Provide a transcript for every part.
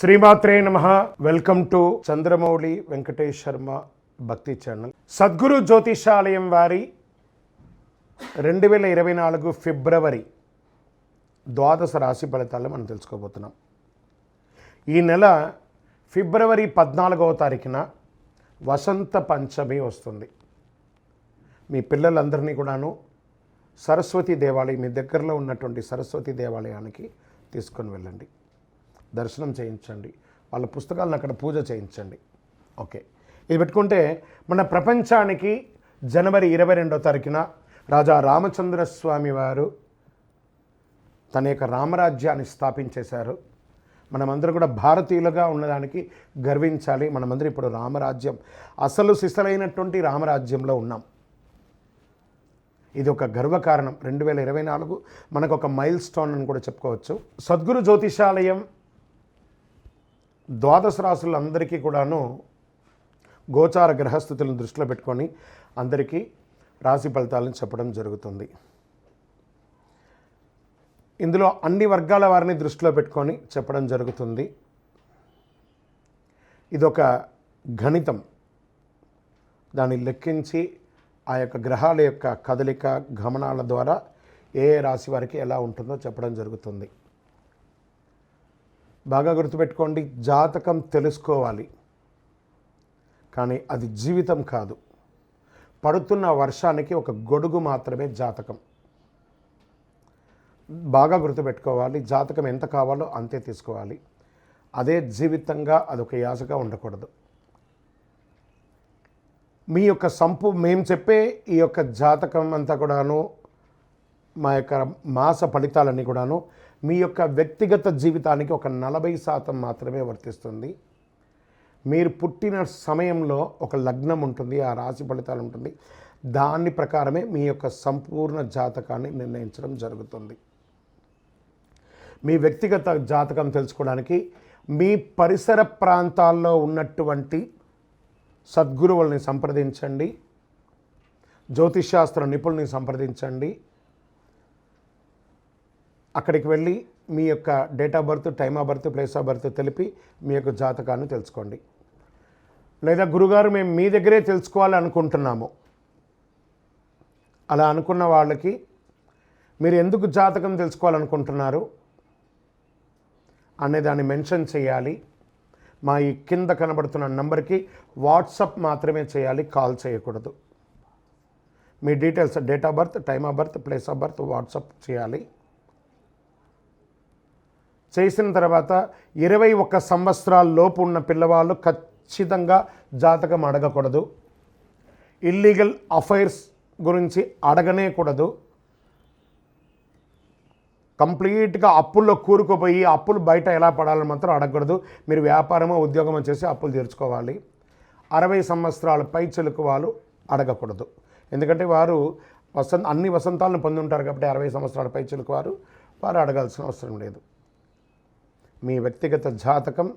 శ్రీమాత్రే నమః. Welcome to Chandramouli Venkatesh Sharma భక్తి ఛానల్. సద్గురు జ్యోతిషాలయం వారి 2024 ఫిబ్రవరి ద్వాదశ రాశి ఫలితాలను మనం తెలుసుకోబోతున్నాం. ఈ నెల ఫిబ్రవరి 14వ తారీఖున వసంత పంచమి వస్తుంది. మీ పిల్లలందరినీ కూడాను సరస్వతి దేవాలయం, మీ దగ్గరలో ఉన్నటువంటి సరస్వతి దేవాలయానికి తీసుకొని వెళ్ళండి, దర్శనం చేయించండి, వాళ్ళ పుస్తకాలను అక్కడ పూజ చేయించండి. ఓకే, ఇది పెట్టుకుంటే మన ప్రపంచానికి జనవరి 22వ తారీఖున రాజా రామచంద్రస్వామి వారు తన యొక్క రామరాజ్యాన్ని స్థాపించేశారు. మనమందరూ కూడా భారతీయులుగా ఉన్నదానికి గర్వించాలి. మనమందరూ ఇప్పుడు రామరాజ్యం, అసలు సిసలైనటువంటి రామరాజ్యంలో ఉన్నాం. ఇది ఒక గర్వకారణం. 2024 మనకు ఒక మైల్ స్టోన్ అని కూడా చెప్పుకోవచ్చు. సద్గురు జ్యోతిషాలయం ద్వాదశ రాశులందరికీ కూడాను గోచార గ్రహస్థితులను దృష్టిలో పెట్టుకొని అందరికీ రాశి ఫలితాలను చెప్పడం జరుగుతుంది. ఇందులో అన్ని వర్గాల వారిని దృష్టిలో పెట్టుకొని చెప్పడం జరుగుతుంది. ఇదొక గణితం. దాన్ని లెక్కించి ఆ యొక్క గ్రహాల యొక్క కదలిక గమనాల ద్వారా ఏ రాశి వారికి ఎలా ఉంటుందో చెప్పడం జరుగుతుంది. బాగా గుర్తుపెట్టుకోండి, జాతకం తెలుసుకోవాలి, కానీ అది జీవితం కాదు. పడుతున్న వర్షానికి ఒక గొడుగు మాత్రమే జాతకం. బాగా గుర్తుపెట్టుకోవాలి, జాతకం ఎంత కావాలో అంతే తీసుకోవాలి. అదే జీవితంగా అదొక యాసగా ఉండకూడదు. మీ యొక్క మేము చెప్పే ఈ యొక్క జాతకం అంతా కూడాను, మా యొక్క మాస ఫలితాలన్నీ కూడాను మీ యొక్క వ్యక్తిగత జీవితానికి ఒక 40% మాత్రమే వర్తిస్తుంది. మీరు పుట్టిన సమయంలో ఒక లగ్నం ఉంటుంది, ఆ రాశి ఫలితాలు ఉంటుంది. దాని ప్రకారమే మీ యొక్క సంపూర్ణ జాతకాన్ని నిర్ణయించడం జరుగుతుంది. మీ వ్యక్తిగత జాతకం తెలుసుకోవడానికి మీ పరిసర ప్రాంతాల్లో ఉన్నటువంటి సద్గురువుల్ని సంప్రదించండి, జ్యోతిషాస్త్ర నిపుణుల్ని సంప్రదించండి. అక్కడికి వెళ్ళి మీ యొక్క date of birth, time of birth, place of birth తెలిపి మీ యొక్క జాతకాన్ని తెలుసుకోండి. లేదా గురుగారు మేము మీ దగ్గరే తెలుసుకోవాలి అనుకుంటున్నాము, అలా అనుకున్న వాళ్ళకి మీరు ఎందుకు జాతకం తెలుసుకోవాలనుకుంటున్నారు అనే దాన్ని మెన్షన్ చేయాలి. మా ఈ కింద కనబడుతున్న నంబర్కి వాట్సప్ మాత్రమే చేయాలి, కాల్ చేయకూడదు. మీ details, date of birth, time of birth, place of birth WhatsApp చేయాలి. చేసిన తర్వాత 21 సంవత్సరాల లోపు ఉన్న పిల్లవాళ్ళు ఖచ్చితంగా జాతకం అడగకూడదు. ఇల్లీగల్ అఫైర్స్ గురించి అడగనే కూడదు. కంప్లీట్గా అప్పుల్లో కూరుకుపోయి అప్పులు బయట ఎలా పడాలని మాత్రం అడగకూడదు. మీరు వ్యాపారమో ఉద్యోగమో చేసి అప్పులు తీర్చుకోవాలి. 60 సంవత్సరాల పై చెలుకు వాళ్ళు అడగకూడదు. ఎందుకంటే వారు అన్ని వసంతాలను పొంది ఉంటారు కాబట్టి 60 సంవత్సరాల పై చెలుకు వారు అడగాల్సిన అవసరం లేదు. మీ వ్యక్తిగత జాతకం,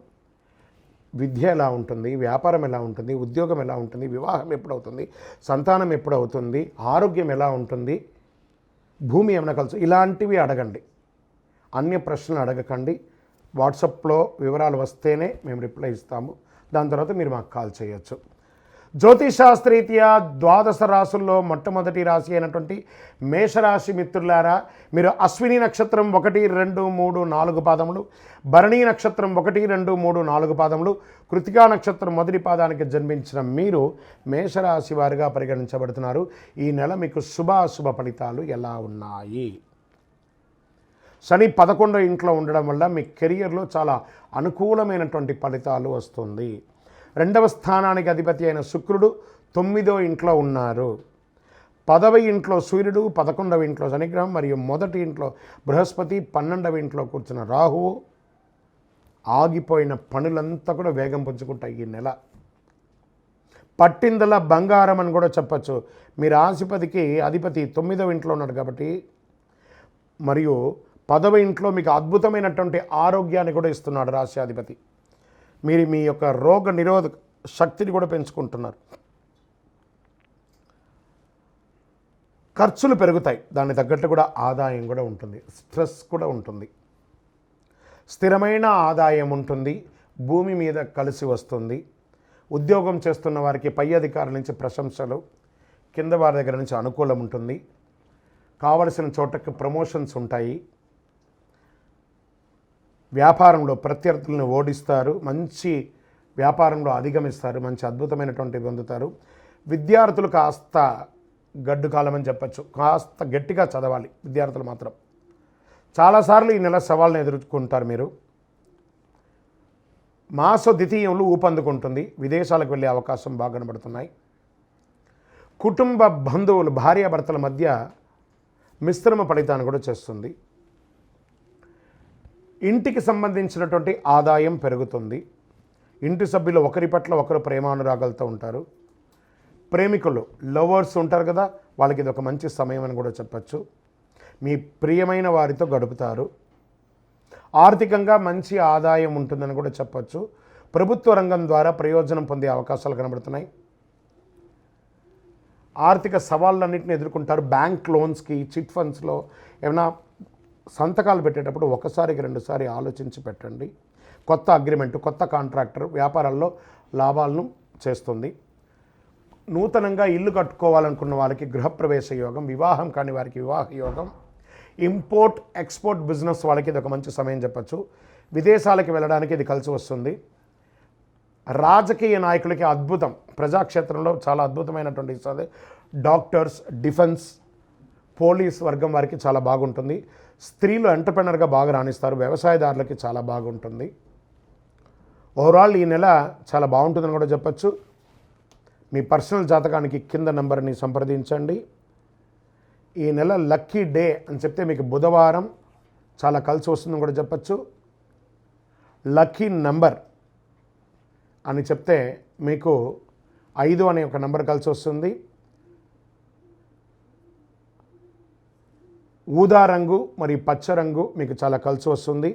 విద్య ఎలా ఉంటుంది, వ్యాపారం ఎలా ఉంటుంది, ఉద్యోగం ఎలా ఉంటుంది, వివాహం ఎప్పుడవుతుంది, సంతానం ఎప్పుడవుతుంది, ఆరోగ్యం ఎలా ఉంటుంది, భూమి ఏమైనా కలుసు, ఇలాంటివి అడగండి. అన్య ప్రశ్నలు అడగకండి. వాట్సాప్లో వివరాలు వస్తేనే మేము రిప్లై ఇస్తాము. దాని తర్వాత మీరు మాకు కాల్ చేయొచ్చు. జ్యోతిషాస్త్రరీత్యా ద్వాదశ రాశుల్లో మొట్టమొదటి రాశి అయినటువంటి మేషరాశి మిత్రులారా, మీరు అశ్విని నక్షత్రం 1, 2, 3, 4 పాదములు, భరణీ నక్షత్రం 1, 2, 3, 4 పాదములు, కృతికా నక్షత్రం మొదటి పాదానికి జన్మించిన మీరు మేషరాశి వారిగా పరిగణించబడుతున్నారు. ఈ నెల మీకు శుభాశుభ ఫలితాలు ఎలా ఉన్నాయి? శని 11వ ఇంట్లో ఉండడం వల్ల మీ కెరియర్లో చాలా అనుకూలమైనటువంటి ఫలితాలు వస్తుంది. 2వ స్థానానికి అధిపతి అయిన శుక్రుడు 9వ ఇంట్లో ఉన్నారు. 10వ ఇంట్లో సూర్యుడు, 11వ ఇంట్లో శనిగ్రహం మరియు మొదటి ఇంట్లో బృహస్పతి, 12వ ఇంట్లో కూర్చున్న రాహువు. ఆగిపోయిన పనులంతా కూడా వేగం పుంజుకుంటాయి ఈ నెల. పట్టిందల బంగారం అని కూడా చెప్పచ్చు. మీ రాశిపతికి అధిపతి 9వ ఇంట్లో ఉన్నాడు కాబట్టి, మరియు 10వ ఇంట్లో మీకు అద్భుతమైనటువంటి ఆరోగ్యాన్ని కూడా ఇస్తున్నాడు రాశ్యాధిపతి. మీరు మీ యొక్క రోగ నిరోధక శక్తిని కూడా పెంచుకుంటున్నారు. ఖర్చులు పెరుగుతాయి, దానికి తగ్గట్టు కూడా ఆదాయం కూడా ఉంటుంది, స్ట్రెస్ కూడా ఉంటుంది. స్థిరమైన ఆదాయం ఉంటుంది, భూమి మీద కలిసి వస్తుంది. ఉద్యోగం చేస్తున్న వారికి పై అధికారుల నుంచి ప్రశంసలు, కింద వారి దగ్గర నుంచి అనుకూలం ఉంటుంది. కావలసిన చోటకి ప్రమోషన్స్ ఉంటాయి. వ్యాపారంలో ప్రత్యర్థులను ఓడిస్తారు. మంచి వ్యాపారంలో అధిగమిస్తారు. మంచి అద్భుతమైనటువంటి పొందుతారు. విద్యార్థులు కాస్త గడ్డు కాలం అని చెప్పచ్చు. కాస్త గట్టిగా చదవాలి విద్యార్థులు మాత్రం. చాలాసార్లు ఈ నెల సవాళ్ళను ఎదుర్కొంటారు మీరు. మాస ద్వితీయంలో ఊపందుకుంటుంది. విదేశాలకు వెళ్ళే అవకాశం బాగా కనబడుతున్నాయి. కుటుంబ బంధువులు భార్యాభర్తల మధ్య మిశ్రమ ఫలితాన్ని కూడా చేస్తుంది. ఇంటికి సంబంధించినటువంటి ఆదాయం పెరుగుతుంది. ఇంటి సభ్యులు ఒకరి పట్ల ఒకరు ప్రేమానురాగాలతో ఉంటారు. ప్రేమికులు లవర్స్ ఉంటారు కదా, వాళ్ళకి ఇది ఒక మంచి సమయం అని కూడా చెప్పచ్చు. మీ ప్రియమైన వారితో గడుపుతారు. ఆర్థికంగా మంచి ఆదాయం ఉంటుందని కూడా చెప్పచ్చు. ప్రభుత్వ రంగం ద్వారా ప్రయోజనం పొందే అవకాశాలు కనబడుతున్నాయి. ఆర్థిక సవాళ్ళన్నింటినీ ఎదుర్కొంటారు. బ్యాంక్ లోన్స్కి, చిట్ ఫండ్స్లో ఏమైనా సంతకాలు పెట్టేటప్పుడు ఒకసారికి రెండుసారి ఆలోచించి పెట్టండి. కొత్త అగ్రిమెంటు, కొత్త కాంట్రాక్టర్ వ్యాపారాల్లో లాభాలను చేస్తుంది. నూతనంగా ఇల్లు కట్టుకోవాలనుకున్న వాళ్ళకి గృహప్రవేశ యోగం, వివాహం కాని వారికి వివాహ యోగం, ఇంపోర్ట్ ఎక్స్పోర్ట్ బిజినెస్ వాళ్ళకి ఇది ఒక మంచి సమయం చెప్పచ్చు. విదేశాలకు వెళ్ళడానికి ఇది కలిసి వస్తుంది. రాజకీయ నాయకులకి అద్భుతం. ప్రజాక్షేత్రంలో చాలా అద్భుతమైనటువంటి ఇస్తుంది. డాక్టర్స్, డిఫెన్స్, పోలీస్ వర్గం వారికి చాలా బాగుంటుంది. స్త్రీలు ఎంటర్ప్రెనర్గా బాగా రాణిస్తారు. వ్యవసాయదారులకి చాలా బాగుంటుంది. ఓవరాల్ ఈ నెల చాలా బాగుంటుందని కూడా చెప్పచ్చు. మీ పర్సనల్ జాతకానికి కింద నెంబర్ని సంప్రదించండి. ఈ నెల లక్కీ డే అని చెప్తే మీకు బుధవారం చాలా కలిసి వస్తుందని కూడా చెప్పచ్చు. లక్కీ నంబర్ అని చెప్తే మీకు 5 అనే ఒక నంబర్ కలిసి వస్తుంది. ఊదా రంగు మరియు పచ్చ రంగు మీకు చాలా కలిసి వస్తుంది.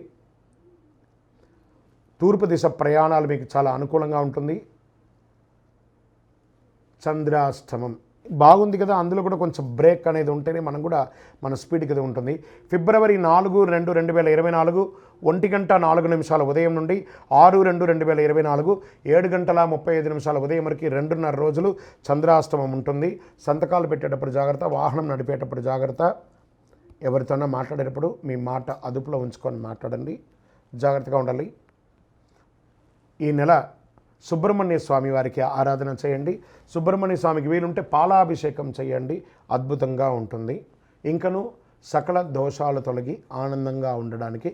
తూర్పు దిశ ప్రయాణాలు మీకు చాలా అనుకూలంగా ఉంటుంది. చంద్రాష్టమం బాగుంది కదా, అందులో కూడా కొంచెం బ్రేక్ అనేది ఉంటేనే మనం కూడా మన స్పీడ్కి అది ఉంటుంది. ఫిబ్రవరి 4-2-2024 1:04 ఉదయం నుండి 6-2-2024 7:35 ఉదయం వరకు 2.5 రోజులు చంద్రాష్టమం ఉంటుంది. సంతకాలు పెట్టేటప్పుడు జాగ్రత్త, వాహనం నడిపేటప్పుడు జాగ్రత్త. ఎవరితోనైనా మాట్లాడేటప్పుడు మీ మాట అదుపులో ఉంచుకొని మాట్లాడండి, జాగ్రత్తగా ఉండాలి. ఈ నెల సుబ్రహ్మణ్య స్వామి వారికి ఆరాధన చేయండి. సుబ్రహ్మణ్య స్వామికి వీలుంటే పాలాభిషేకం చేయండి, అద్భుతంగా ఉంటుంది. ఇంకను సకల దోషాలు తొలగి ఆనందంగా ఉండడానికి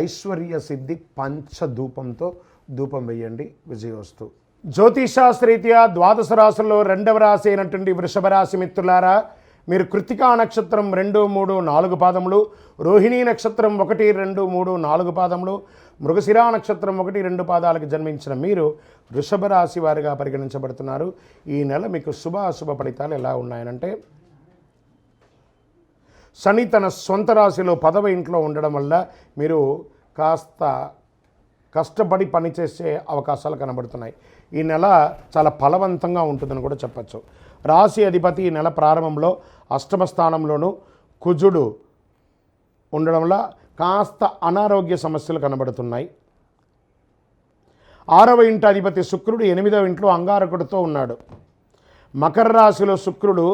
ఐశ్వర్య సిద్ధి పంచధూపంతో ధూపం వేయండి. విజయోస్తు. జ్యోతిషాస్త్రరీత్యా ద్వాదశ రాశుల్లో 2వ రాశి అయినటువంటి వృషభ రాశి మిత్రులారా, మీరు కృత్తికా నక్షత్రం 2, 3, 4 పాదములు, రోహిణీ నక్షత్రం 1, 2, 3, 4 పాదములు, మృగశిరా నక్షత్రం 1, 2 పాదాలకు జన్మించిన మీరు వృషభ రాశి వారిగా పరిగణించబడుతున్నారు. ఈ నెల మీకు శుభాశుభ ఫలితాలు ఎలా ఉన్నాయనంటే, శని తన సొంత రాశిలో 10వ ఇంట్లో ఉండడం వల్ల మీరు కాస్త కష్టపడి పనిచేసే అవకాశాలు కనబడుతున్నాయి. ఈ నెల చాలా ఫలవంతంగా ఉంటుందని కూడా చెప్పచ్చు. రాశి అధిపతి ఈ నెల ప్రారంభంలో అష్టమ స్థానంలోనూ కుజుడు ఉండడం వల్ల కాస్త అనారోగ్య సమస్యలు కనబడుతున్నాయి. 6వ ఇంటి అధిపతి శుక్రుడు 8వ ఇంట్లో అంగారకుడితో ఉన్నాడు. మకర రాశిలో శుక్రుడు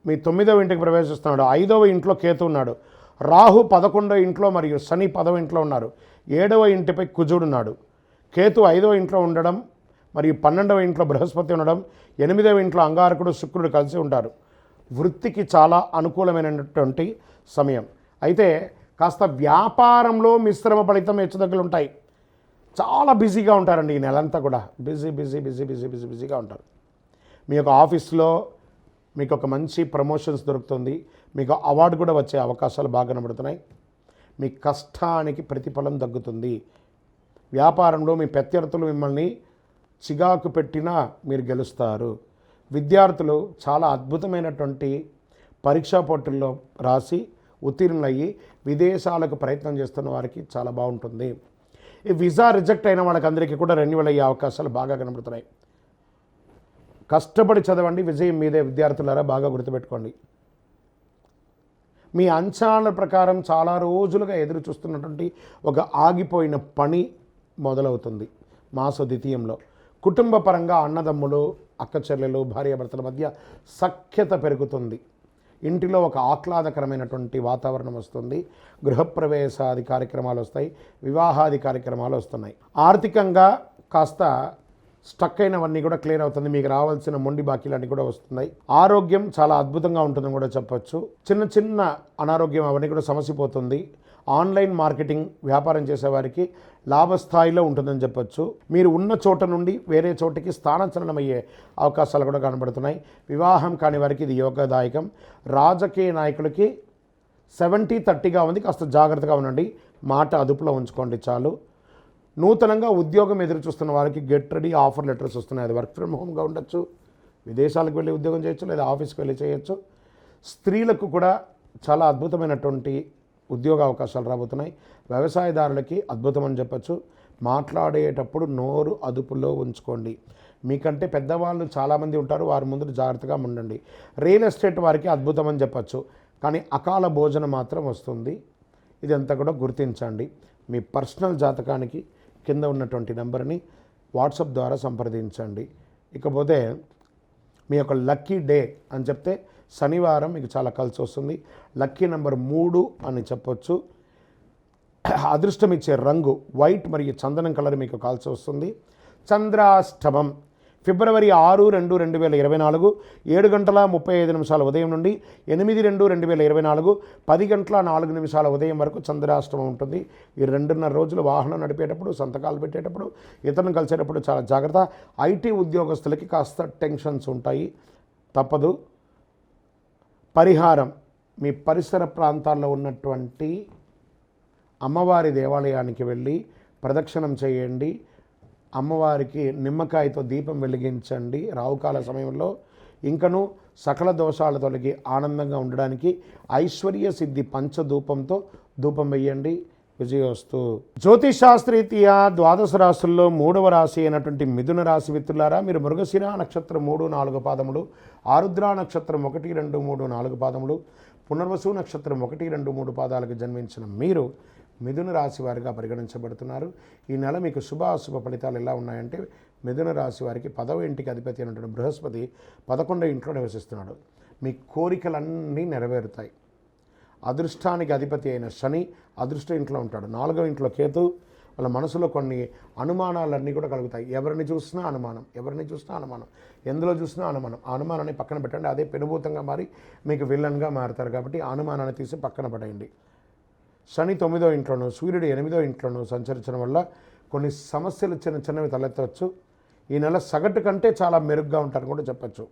మీ 9వ ఇంటికి ప్రవేశిస్తున్నాడు. 5వ ఇంట్లో కేతు ఉన్నాడు. రాహు 11వ ఇంట్లో మరియు శని 10వ ఇంట్లో ఉన్నారు. 7వ ఇంటిపై కుజుడు ఉన్నాడు. కేతు 5వ ఇంట్లో ఉండడం మరియు 12వ ఇంట్లో బృహస్పతి ఉండడం, 8వ ఇంట్లో అంగారకుడు శుక్రుడు కలిసి ఉంటారు. వృత్తికి చాలా అనుకూలమైనటువంటి సమయం. అయితే కాస్త వ్యాపారంలో మిశ్రమ ఫలితం హెచ్చుతగ్గులు ఉంటాయి. చాలా బిజీగా ఉంటారండి ఈ నెలంతా కూడా. బిజీగా ఉంటారు. మీ యొక్క ఆఫీస్లో మీకు ఒక మంచి ప్రమోషన్స్ దొరుకుతుంది. మీకు అవార్డు కూడా వచ్చే అవకాశాలు బాగా కనబడుతున్నాయి. మీ కష్టానికి ప్రతిఫలం తగ్గుతుంది. వ్యాపారంలో మీ ప్రత్యర్థులు మిమ్మల్ని చిగాకు పెట్టినా మీరు గెలుస్తారు. విద్యార్థులు చాలా అద్భుతమైనటువంటి పరీక్షా పోటీల్లో రాసి ఉత్తీర్ణులయ్యి విదేశాలకు ప్రయత్నం చేస్తున్న వారికి చాలా బాగుంటుంది. ఈ వీసా రిజెక్ట్ అయిన వాళ్ళకందరికీ కూడా రెన్యువల్ అయ్యే అవకాశాలు బాగా కనబడుతున్నాయి. కష్టపడి చదవండి, విజయం మీదే విద్యార్థులారా, బాగా గుర్తుపెట్టుకోండి. మీ అంచనాల ప్రకారం చాలా రోజులుగా ఎదురు చూస్తున్నటువంటి ఒక ఆగిపోయిన పని మొదలవుతుంది మాస ద్వితీయంలో. కుటుంబ పరంగా అన్నదమ్ములు, అక్క చెల్లెలు, భార్యాభర్తల మధ్య సఖ్యత పెరుగుతుంది. ఇంటిలో ఒక ఆహ్లాదకరమైనటువంటి వాతావరణం వస్తుంది. గృహప్రవేశాది కార్యక్రమాలు వస్తాయి, వివాహాది కార్యక్రమాలు వస్తున్నాయి. ఆర్థికంగా కాస్త స్టక్ అయినవన్నీ కూడా క్లియర్ అవుతుంది. మీకు రావాల్సిన మొండి బాకీలన్నీ కూడా వస్తున్నాయి. ఆరోగ్యం చాలా అద్భుతంగా ఉంటుందని కూడా చెప్పచ్చు. చిన్న చిన్న అనారోగ్యం అవన్నీ కూడా సమసిపోతుంది. ఆన్లైన్ మార్కెటింగ్ వ్యాపారం చేసేవారికి లాభస్థాయిలో ఉంటుందని చెప్పచ్చు. మీరు ఉన్న చోట నుండి వేరే చోటికి స్థానచలనం అయ్యే అవకాశాలు కూడా కనబడుతున్నాయి. వివాహం కాని వారికి ఇది యోగదాయకం. రాజకీయ నాయకులకి 70-30గా ఉంది. కాస్త జాగ్రత్తగా ఉండండి, మాట అదుపులో ఉంచుకోండి చాలు. నూతనంగా ఉద్యోగం ఎదురు చూస్తున్న వారికి గెట్ రెడీ ఆఫర్ లెటర్స్ వస్తున్నాయి. అది వర్క్ ఫ్రమ్ హోమ్గా ఉండొచ్చు, విదేశాలకు వెళ్ళి ఉద్యోగం చేయొచ్చు, లేదా ఆఫీస్కి వెళ్ళి చేయొచ్చు. స్త్రీలకు కూడా చాలా అద్భుతమైనటువంటి ఉద్యోగ అవకాశాలు రాబోతున్నాయి. వ్యవసాయదారులకి అద్భుతం అని చెప్పచ్చు. మాట్లాడేటప్పుడు నోరు అదుపులో ఉంచుకోండి. మీకంటే పెద్దవాళ్ళు చాలామంది ఉంటారు, వారి ముందు జాగ్రత్తగా ఉండండి. రియల్ ఎస్టేట్ వారికి అద్భుతం అని చెప్పచ్చు, కానీ అకాల భోజనం మాత్రం వస్తుంది. ఇదంతా కూడా గుర్తించండి. మీ పర్సనల్ జాతకానికి కింద ఉన్నటువంటి నెంబర్ని వాట్సాప్ ద్వారా సంప్రదించండి. ఇకపోతే మీ యొక్క లక్కీ డే అని చెప్తే శనివారం మీకు చాలా కలిసి వస్తుంది. లక్కీ నెంబర్ 3 అని చెప్పొచ్చు. అదృష్టం ఇచ్చే రంగు వైట్ మరియు చందనం కలర్ మీకు కలిసి వస్తుంది. చంద్రాష్టమం ఫిబ్రవరి 6/2/2024 7:35 ఉదయం నుండి 8/2/2024 10:04 ఉదయం వరకు చంద్రాష్టమం ఉంటుంది. ఈ 2.5 రోజులు వాహనం నడిపేటప్పుడు, సంతకాలు పెట్టేటప్పుడు, ఇతరులను కలిసేటప్పుడు చాలా జాగ్రత్త. ఐటీ ఉద్యోగస్తులకి కాస్త టెన్షన్స్ ఉంటాయి, తప్పదు. పరిహారం, మీ పరిసర ప్రాంతాల్లో ఉన్నటువంటి అమ్మవారి దేవాలయానికి వెళ్ళి ప్రదక్షిణం చేయండి. అమ్మవారికి నిమ్మకాయతో దీపం వెలిగించండి రావుకాల సమయంలో. ఇంకను సకల దోషాలు తొలగి ఆనందంగా ఉండడానికి ఐశ్వర్య సిద్ధి పంచధూపంతో ధూపం వేయండి. విజయోస్తు. జ్యోతిషాస్త్రీత్యా 12 రాశుల్లో 3వ రాశి అయినటువంటి మిథున రాశి మిత్రులారా, మీరు మృగశిర నక్షత్రం 3-4 పాదములు, ఆరుద్ర నక్షత్రం 1-2-3-4 పాదములు, పునర్వసు నక్షత్రం 1-2-3 పాదాలకు జన్మించిన మీరు మిథున రాశి వారిగా పరిగణించబడుతున్నారు. ఈ నెల మీకు శుభాశుభ ఫలితాలు ఎలా ఉన్నాయంటే, మిథున రాశి వారికి 10వ ఇంటికి అధిపతి అయినటువంటి బృహస్పతి 11వ ఇంట్లో నివసిస్తున్నాడు. మీ కోరికలన్నీ నెరవేరుతాయి. అదృష్టానికి అధిపతి అయిన శని అదృష్ట ఇంట్లో ఉంటాడు. 4వ ఇంట్లో కేతు. వాళ్ళ మనసులో కొన్ని అనుమానాలన్నీ కూడా కలుగుతాయి. ఎవరిని చూసినా అనుమానం, ఎవరిని చూసినా అనుమానం, ఎందులో చూసినా అనుమానం. ఆ అనుమానాన్ని పక్కన పెట్టండి. అదే పెనుభూతంగా మారి మీకు విల్లన్గా మారుతారు. కాబట్టి ఆ అనుమానాన్ని తీసి పక్కన పడేయండి. శని 9వ ఇంట్లోనూ, సూర్యుడు 8వ ఇంట్లోనూ సంచరించడం వల్ల కొన్ని సమస్యలు చిన్నవి తలెత్తవచ్చు. ఈ నెల సగటు కంటే చాలా మెరుగ్గా ఉంటారని కూడా చెప్పచ్చు.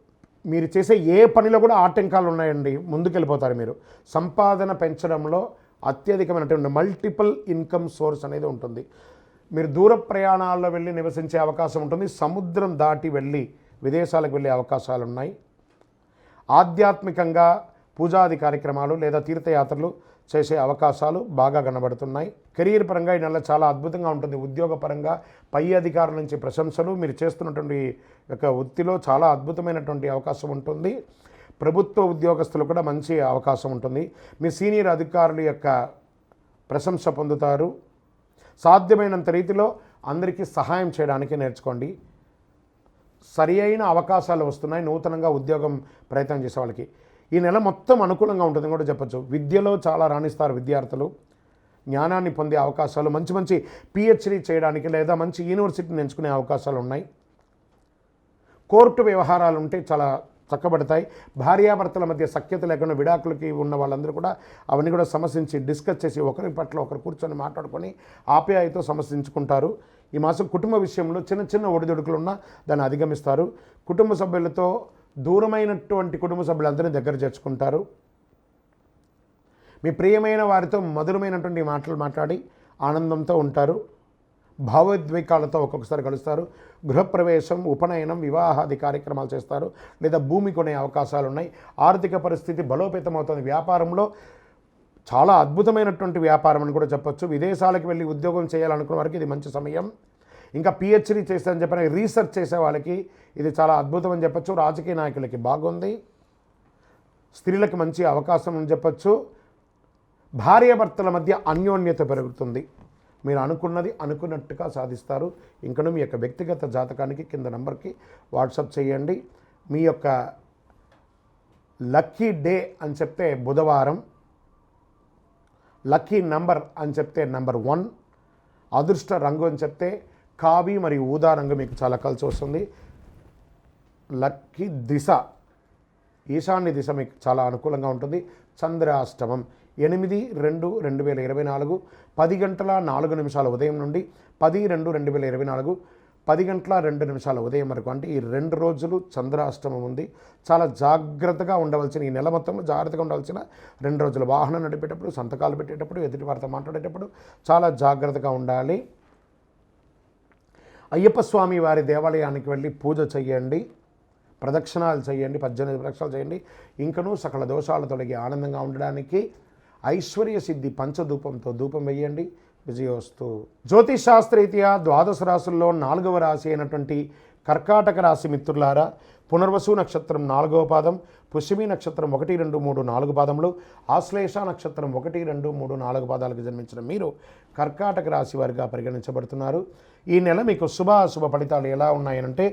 మీరు చేసే ఏ పనిలో కూడా ఆటంకాలు ఉన్నాయండి, ముందుకెళ్ళిపోతారు. మీరు సంపాదన పెంచడంలో అత్యధికమైనటువంటి మల్టిపుల్ ఇన్కమ్ సోర్స్ అనేది ఉంటుంది. మీరు దూర ప్రయాణాల్లో వెళ్ళి నివసించే అవకాశం ఉంటుంది. సముద్రం దాటి వెళ్ళి విదేశాలకు వెళ్ళే అవకాశాలు ఉన్నాయి. ఆధ్యాత్మికంగా పూజాది కార్యక్రమాలు లేదా తీర్థయాత్రలు చేసే అవకాశాలు బాగా కనబడుతున్నాయి. కెరీర్ పరంగా ఈ నెల చాలా అద్భుతంగా ఉంటుంది. ఉద్యోగపరంగా పై అధికారుల నుంచి ప్రశంసలు, మీరు చేస్తున్నటువంటి యొక్క వృత్తిలో చాలా అద్భుతమైనటువంటి అవకాశం ఉంటుంది. ప్రభుత్వ ఉద్యోగస్తులు కూడా మంచి అవకాశం ఉంటుంది. మీ సీనియర్ అధికారుల యొక్క ప్రశంస పొందుతారు. సాధ్యమైనంత రీతిలో అందరికీ సహాయం చేయడానికి నేర్చుకోండి. సరి అయిన అవకాశాలు వస్తున్నాయి నూతనంగా ఉద్యోగం ప్రయత్నం చేసే వాళ్ళకి. ఈ నెల మొత్తం అనుకూలంగా ఉంటుందని కూడా చెప్పచ్చు. విద్యలో చాలా రాణిస్తారు విద్యార్థులు. జ్ఞానాన్ని పొందే అవకాశాలు, మంచి పిహెచ్డీ చేయడానికి లేదా మంచి యూనివర్సిటీని ఎంచుకునే అవకాశాలు ఉన్నాయి. కోర్టు వ్యవహారాలు ఉంటే చాలా చక్కబడతాయి. భార్యాభర్తల మధ్య సఖ్యత లేకుండా విడాకులకి ఉన్న వాళ్ళందరూ కూడా అవన్నీ కూడా సమస్యించి డిస్కస్ చేసి ఒకరి పట్ల ఒకరు కూర్చొని మాట్లాడుకొని ఆప్యాయతో సమస్యించుకుంటారు. ఈ మాసం కుటుంబ విషయంలో చిన్న ఒడిదుడుకులు ఉన్నా దాన్ని అధిగమిస్తారు. కుటుంబ సభ్యులతో దూరమైనటువంటి కుటుంబ సభ్యులందరినీ దగ్గర చేర్చుకుంటారు. మీ ప్రియమైన వారితో మధురమైనటువంటి మాటలు మాట్లాడి ఆనందంతో ఉంటారు. భావోద్వేగాలతో ఒక్కొక్కసారి కలుస్తారు. గృహప్రవేశం, ఉపనయనం, వివాహాది కార్యక్రమాలు చేస్తారు. లేదా భూమి కొనే అవకాశాలు ఉన్నాయి. ఆర్థిక పరిస్థితి బలోపేతమవుతుంది. వ్యాపారంలో చాలా అద్భుతమైనటువంటి వ్యాపారం అని కూడా చెప్పొచ్చు. విదేశాలకు వెళ్ళి ఉద్యోగం చేయాలనుకున్న వారికి ఇది మంచి సమయం. ఇంకా పిహెచ్డీ చేస్తారని చెప్పిన రీసెర్చ్ చేసే వాళ్ళకి ఇది చాలా అద్భుతం అని చెప్పచ్చు. రాజకీయ నాయకులకి బాగుంది. స్త్రీలకు మంచి అవకాశం అని చెప్పచ్చు. భార్యాభర్తల మధ్య అన్యోన్యత పెరుగుతుంది. మీరు అనుకున్నది అనుకున్నట్టుగా సాధిస్తారు. ఇంకను మీ యొక్క వ్యక్తిగత జాతకానికి కింద నంబర్కి వాట్సాప్ చేయండి. మీ యొక్క లక్కీ డే అని చెప్తే బుధవారం, లక్కీ నంబర్ అని చెప్తే నంబర్ 1, అదృష్ట రంగు అని చెప్తే కావి మరియు ఊదా రంగు మీకు చాలా కలిసి వస్తుంది. లక్కీ దిశ ఈశాన్య దిశ మీకు చాలా అనుకూలంగా ఉంటుంది. చంద్రాష్టమం 8/2/2024 10:04 ఉదయం నుండి 10/2/2024 10:02 ఉదయం వరకు, అంటే ఈ 2 రోజులు చంద్రాష్టమం ఉంది. చాలా జాగ్రత్తగా ఉండవలసిన, ఈ నెల మొత్తంలో జాగ్రత్తగా ఉండవలసిన 2 రోజులు. వాహనం నడిపేటప్పుడు, సంతకాలు పెట్టేటప్పుడు, ఎదుటి వారితో మాట్లాడేటప్పుడు చాలా జాగ్రత్తగా ఉండాలి. అయ్యప్ప స్వామి వారి దేవాలయానికి వెళ్ళి పూజ చేయండి, ప్రదక్షిణాలు చేయండి, 18 ప్రదక్షిణాలు చేయండి. ఇంకనూ సకల దోషాలు తొలగి ఆనందంగా ఉండడానికి ఐశ్వర్య సిద్ధి పంచధూపంతో ధూపం వేయండి. విజయోస్తు. జ్యోతిష్ శాస్త్రరీత్యా ద్వాదశ రాశుల్లో 4వ రాశి అయినటువంటి కర్కాటక రాశి మిత్రులారా, పునర్వసు నక్షత్రం 4వ పాదం, పుష్యమి నక్షత్రం 1, 2, 3, 4 పాదములు, ఆశ్లేష నక్షత్రం 1, 2, 3, 4 పాదాలకు జన్మించిన మీరు కర్కాటక రాశి వారిగా పరిగణించబడుతున్నారు. ఈ నెల మీకు శుభాశుభ ఫలితాలు ఎలా ఉన్నాయనంటే,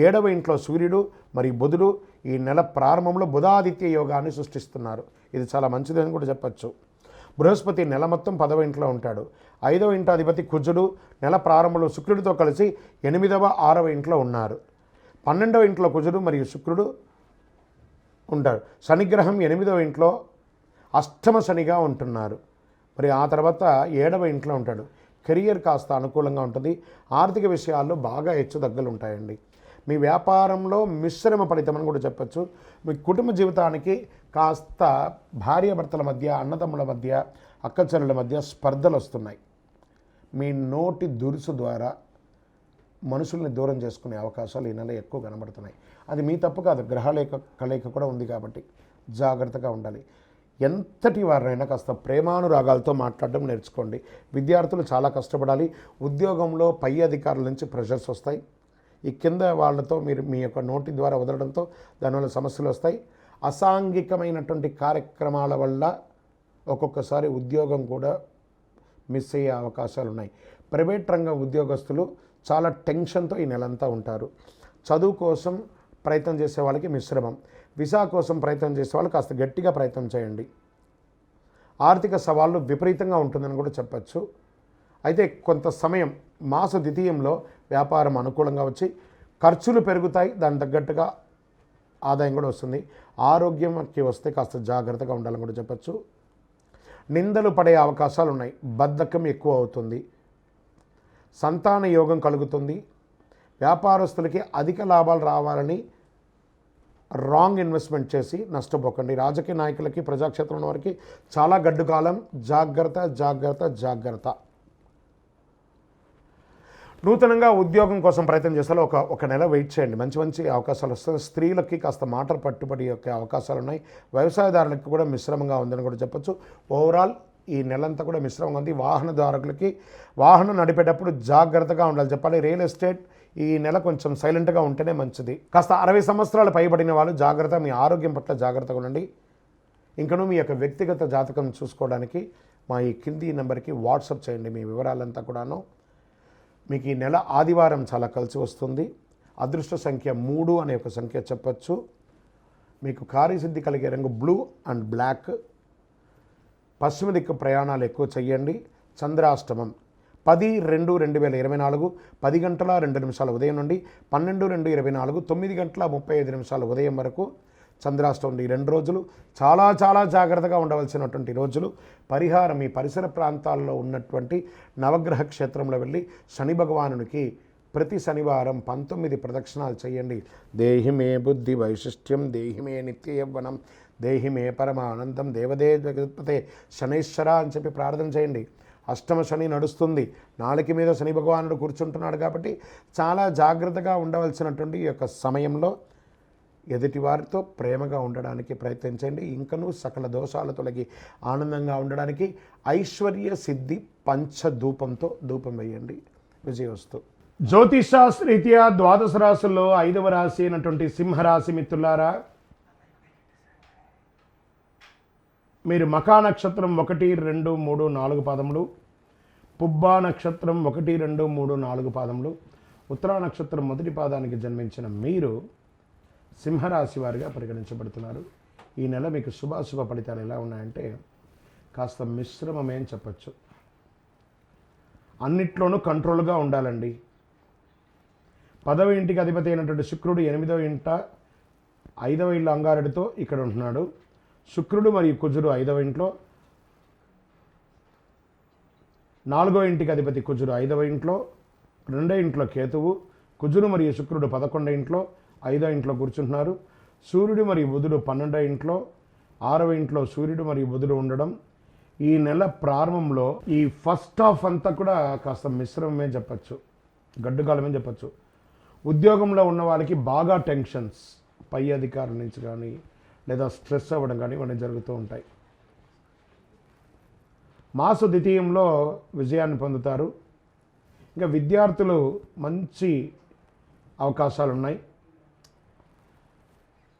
7వ ఇంట్లో సూర్యుడు మరియు బుధుడు ఈ నెల ప్రారంభంలో బుధాదిత్య యోగాన్ని సృష్టిస్తున్నారు. ఇది చాలా మంచిదని కూడా చెప్పచ్చు. బృహస్పతి నెల మొత్తం 10వ ఇంట్లో ఉంటాడు. 5వ ఇంట అధిపతి కుజుడు నెల ప్రారంభంలో శుక్రుడితో కలిసి 8వ 6వ ఇంట్లో ఉన్నారు. 12వ ఇంట్లో కుజుడు మరియు శుక్రుడు ఉంటారు. శనిగ్రహం 8వ ఇంట్లో అష్టమ శనిగా ఉంటున్నారు. మరి ఆ తర్వాత 7వ ఇంట్లో ఉంటాడు. కెరియర్ కాస్త అనుకూలంగా ఉంటుంది. ఆర్థిక విషయాల్లో బాగా హెచ్చుతగ్గులు ఉంటాయండి. మీ వ్యాపారంలో మిశ్రమ ఫలితం అని కూడా చెప్పచ్చు. మీ కుటుంబ జీవితానికి కాస్త భార్యాభర్తల మధ్య, అన్నదమ్ముల మధ్య, అక్కచెల్లెల మధ్య స్పర్ధలు వస్తున్నాయి. మీ నోటి దురుసు ద్వారా మనుషుల్ని దూరం చేసుకునే అవకాశాలు ఈ నెల ఎక్కువ కనబడుతున్నాయి. అది మీ తప్పు కాదు, గ్రహాల కలయిక కూడా ఉంది కాబట్టి జాగ్రత్తగా ఉండాలి. ఎంతటి వారినైనా కాస్త ప్రేమానురాగాలతో మాట్లాడడం నేర్చుకోండి. విద్యార్థులు చాలా కష్టపడాలి. ఉద్యోగంలో పై అధికారుల నుంచి ప్రెషర్స్ వస్తాయి. ఈ కింద వాళ్ళతో మీరు మీ యొక్క నోటి ద్వారా వదలడంతో దానివల్ల సమస్యలు వస్తాయి. అసాంఘికమైనటువంటి కార్యక్రమాల వల్ల ఒక్కొక్కసారి ఉద్యోగం కూడా మిస్ అయ్యే అవకాశాలు ఉన్నాయి. ప్రైవేట్ రంగం ఉద్యోగస్తులు చాలా టెన్షన్తో ఈ నెలంతా ఉంటారు. చదువు కోసం ప్రయత్నం చేసే వాళ్ళకి మిశ్రమం, వీసా కోసం ప్రయత్నం చేసే వాళ్ళు కాస్త గట్టిగా ప్రయత్నం చేయండి. ఆర్థిక సవాళ్ళు విపరీతంగా ఉంటుందని కూడా చెప్పచ్చు. అయితే కొంత సమయం మాస ద్వితీయంలో వ్యాపారం అనుకూలంగా వచ్చి ఖర్చులు పెరుగుతాయి, దానికి తగ్గట్టుగా ఆదాయం కూడా వస్తుంది. ఆరోగ్యంకి వస్తే కాస్త జాగ్రత్తగా ఉండాలని కూడా చెప్పచ్చు. నిందలు పడే అవకాశాలు ఉన్నాయి. బద్ధకం ఎక్కువ అవుతుంది. సంతాన యోగం కలుగుతుంది. వ్యాపారస్తులకి అధిక లాభాలు రావాలని రాంగ్ ఇన్వెస్ట్మెంట్ చేసి నష్టపోకండి. రాజకీయ నాయకులకి, ప్రజాక్షేత్రం వారికి చాలా గడ్డు కాలం. జాగ్రత్త జాగ్రత్త జాగ్రత్త. నూతనంగా ఉద్యోగం కోసం ప్రయత్నం చేసేలా ఒక నెల వెయిట్ చేయండి. మంచి మంచి అవకాశాలు వస్తాయి. స్త్రీలకి కాస్త మాటలు పట్టుబడి యొక్క అవకాశాలు ఉన్నాయి. వ్యవసాయదారులకి కూడా మిశ్రమంగా ఉందని కూడా చెప్పచ్చు. ఓవరాల్ ఈ నెలంతా కూడా మిశ్రమంగా ఉంది. వాహనదారులకి వాహనం నడిపేటప్పుడు జాగ్రత్తగా ఉండాలి చెప్పాలి. రియల్ ఎస్టేట్ ఈ నెల కొంచెం సైలెంట్గా ఉంటేనే మంచిది. కాస్త 60 సంవత్సరాలు పైబడిన వాళ్ళు జాగ్రత్త, మీ ఆరోగ్యం పట్ల జాగ్రత్తగా ఉండండి. ఇంకనూ మీ యొక్క వ్యక్తిగత జాతకం చూసుకోవడానికి మా ఈ కింది నెంబర్కి వాట్సాప్ చేయండి మీ వివరాలంతా కూడాను. మీకు ఈ నెల ఆదివారం చాలా కలిసి వస్తుంది. అదృష్ట సంఖ్య 3 అనే ఒక సంఖ్య చెప్పచ్చు. మీకు కార్యసిద్ధి కలిగే రంగు బ్లూ అండ్ బ్లాక్. పశ్చిమ దిక్కు ప్రయాణాలు ఎక్కువ చేయండి. చంద్రాష్టమం 10/2/2024 10:02 ఉదయం నుండి 12/2/24 9:35 ఉదయం వరకు చంద్రాష్టమం. ఈ 2 రోజులు చాలా చాలా జాగ్రత్తగా ఉండవలసినటువంటి రోజులు. పరిహారం ఈ పరిసర ప్రాంతాల్లో ఉన్నటువంటి నవగ్రహ క్షేత్రంలో వెళ్ళి శని భగవానునికి ప్రతి శనివారం 19 ప్రదక్షిణాలు చేయండి. దేహిమే బుద్ధి వైశిష్ట్యం, దేహిమే నిత్య యవ్వనం, దేహిమే పరమానందం, దేవదే జగత్పతే శనైశ్వర అని చెప్పి ప్రార్థన చేయండి. అష్టమ శని నడుస్తుంది. నాలుక మీద శని భగవానుడు కూర్చుంటున్నాడు కాబట్టి చాలా జాగ్రత్తగా ఉండవలసినటువంటి ఈ యొక్క సమయంలో ఎదుటివారితో ప్రేమగా ఉండడానికి ప్రయత్నించండి. ఇంకనూ సకల దోషాలు తొలగి ఆనందంగా ఉండడానికి ఐశ్వర్య సిద్ధి పంచధూపంతో ధూపం వేయండి. విజయోస్తు. జ్యోతిషాస్త్రరీత్యా ద్వాదశ రాశుల్లో 5వ రాశి అయినటువంటి సింహరాశి మిత్రులారా, మీరు మఖా నక్షత్రం 1, 2, 3, 4 పాదములు, పుబ్బా నక్షత్రం 1, 2, 3, 4 పాదములు, ఉత్తరా నక్షత్రం మొదటి పాదానికి జన్మించిన మీరు సింహరాశి వారిగా పరిగణించబడుతున్నారు. ఈ నెల మీకు శుభాశుభ ఫలితాలు ఎలా ఉన్నాయంటే కాస్త మిశ్రమమే అని చెప్పచ్చు. అన్నిట్లోనూ కంట్రోల్గా ఉండాలండి. 10వ ఇంటికి అధిపతి అయినటువంటి శుక్రుడు 8వ ఇంట 5వ ఇల్లు అంగారడితో ఇక్కడ ఉంటున్నాడు. శుక్రుడు మరియు కుజుడు 5వ ఇంట్లో, 4వ ఇంటికి అధిపతి కుజుడు 5వ ఇంట్లో, 2వ ఇంట్లో కేతువు, కుజుడు మరియు శుక్రుడు 11వ ఇంట్లో, 5వ ఇంట్లో కూర్చుంటున్నారు. సూర్యుడు మరియు బుధుడు 12వ ఇంట్లో, 6వ ఇంట్లో సూర్యుడు మరియు బుధుడు ఉండడం. ఈ నెల ప్రారంభంలో ఈ ఫస్ట్ హాఫ్ అంతా కూడా కాస్త మిశ్రమమే చెప్పచ్చు, గడ్డుకాలమే చెప్పచ్చు. ఉద్యోగంలో ఉన్న వాళ్ళకి బాగా టెన్షన్స్ పై అధికారుల నుంచి కానీ లేదా స్ట్రెస్ అవ్వడం కానీ ఇవన్నీ జరుగుతూ ఉంటాయి. మాస ద్వితీయంలో విజయాన్ని పొందుతారు. ఇంకా విద్యార్థులు మంచి అవకాశాలు ఉన్నాయి.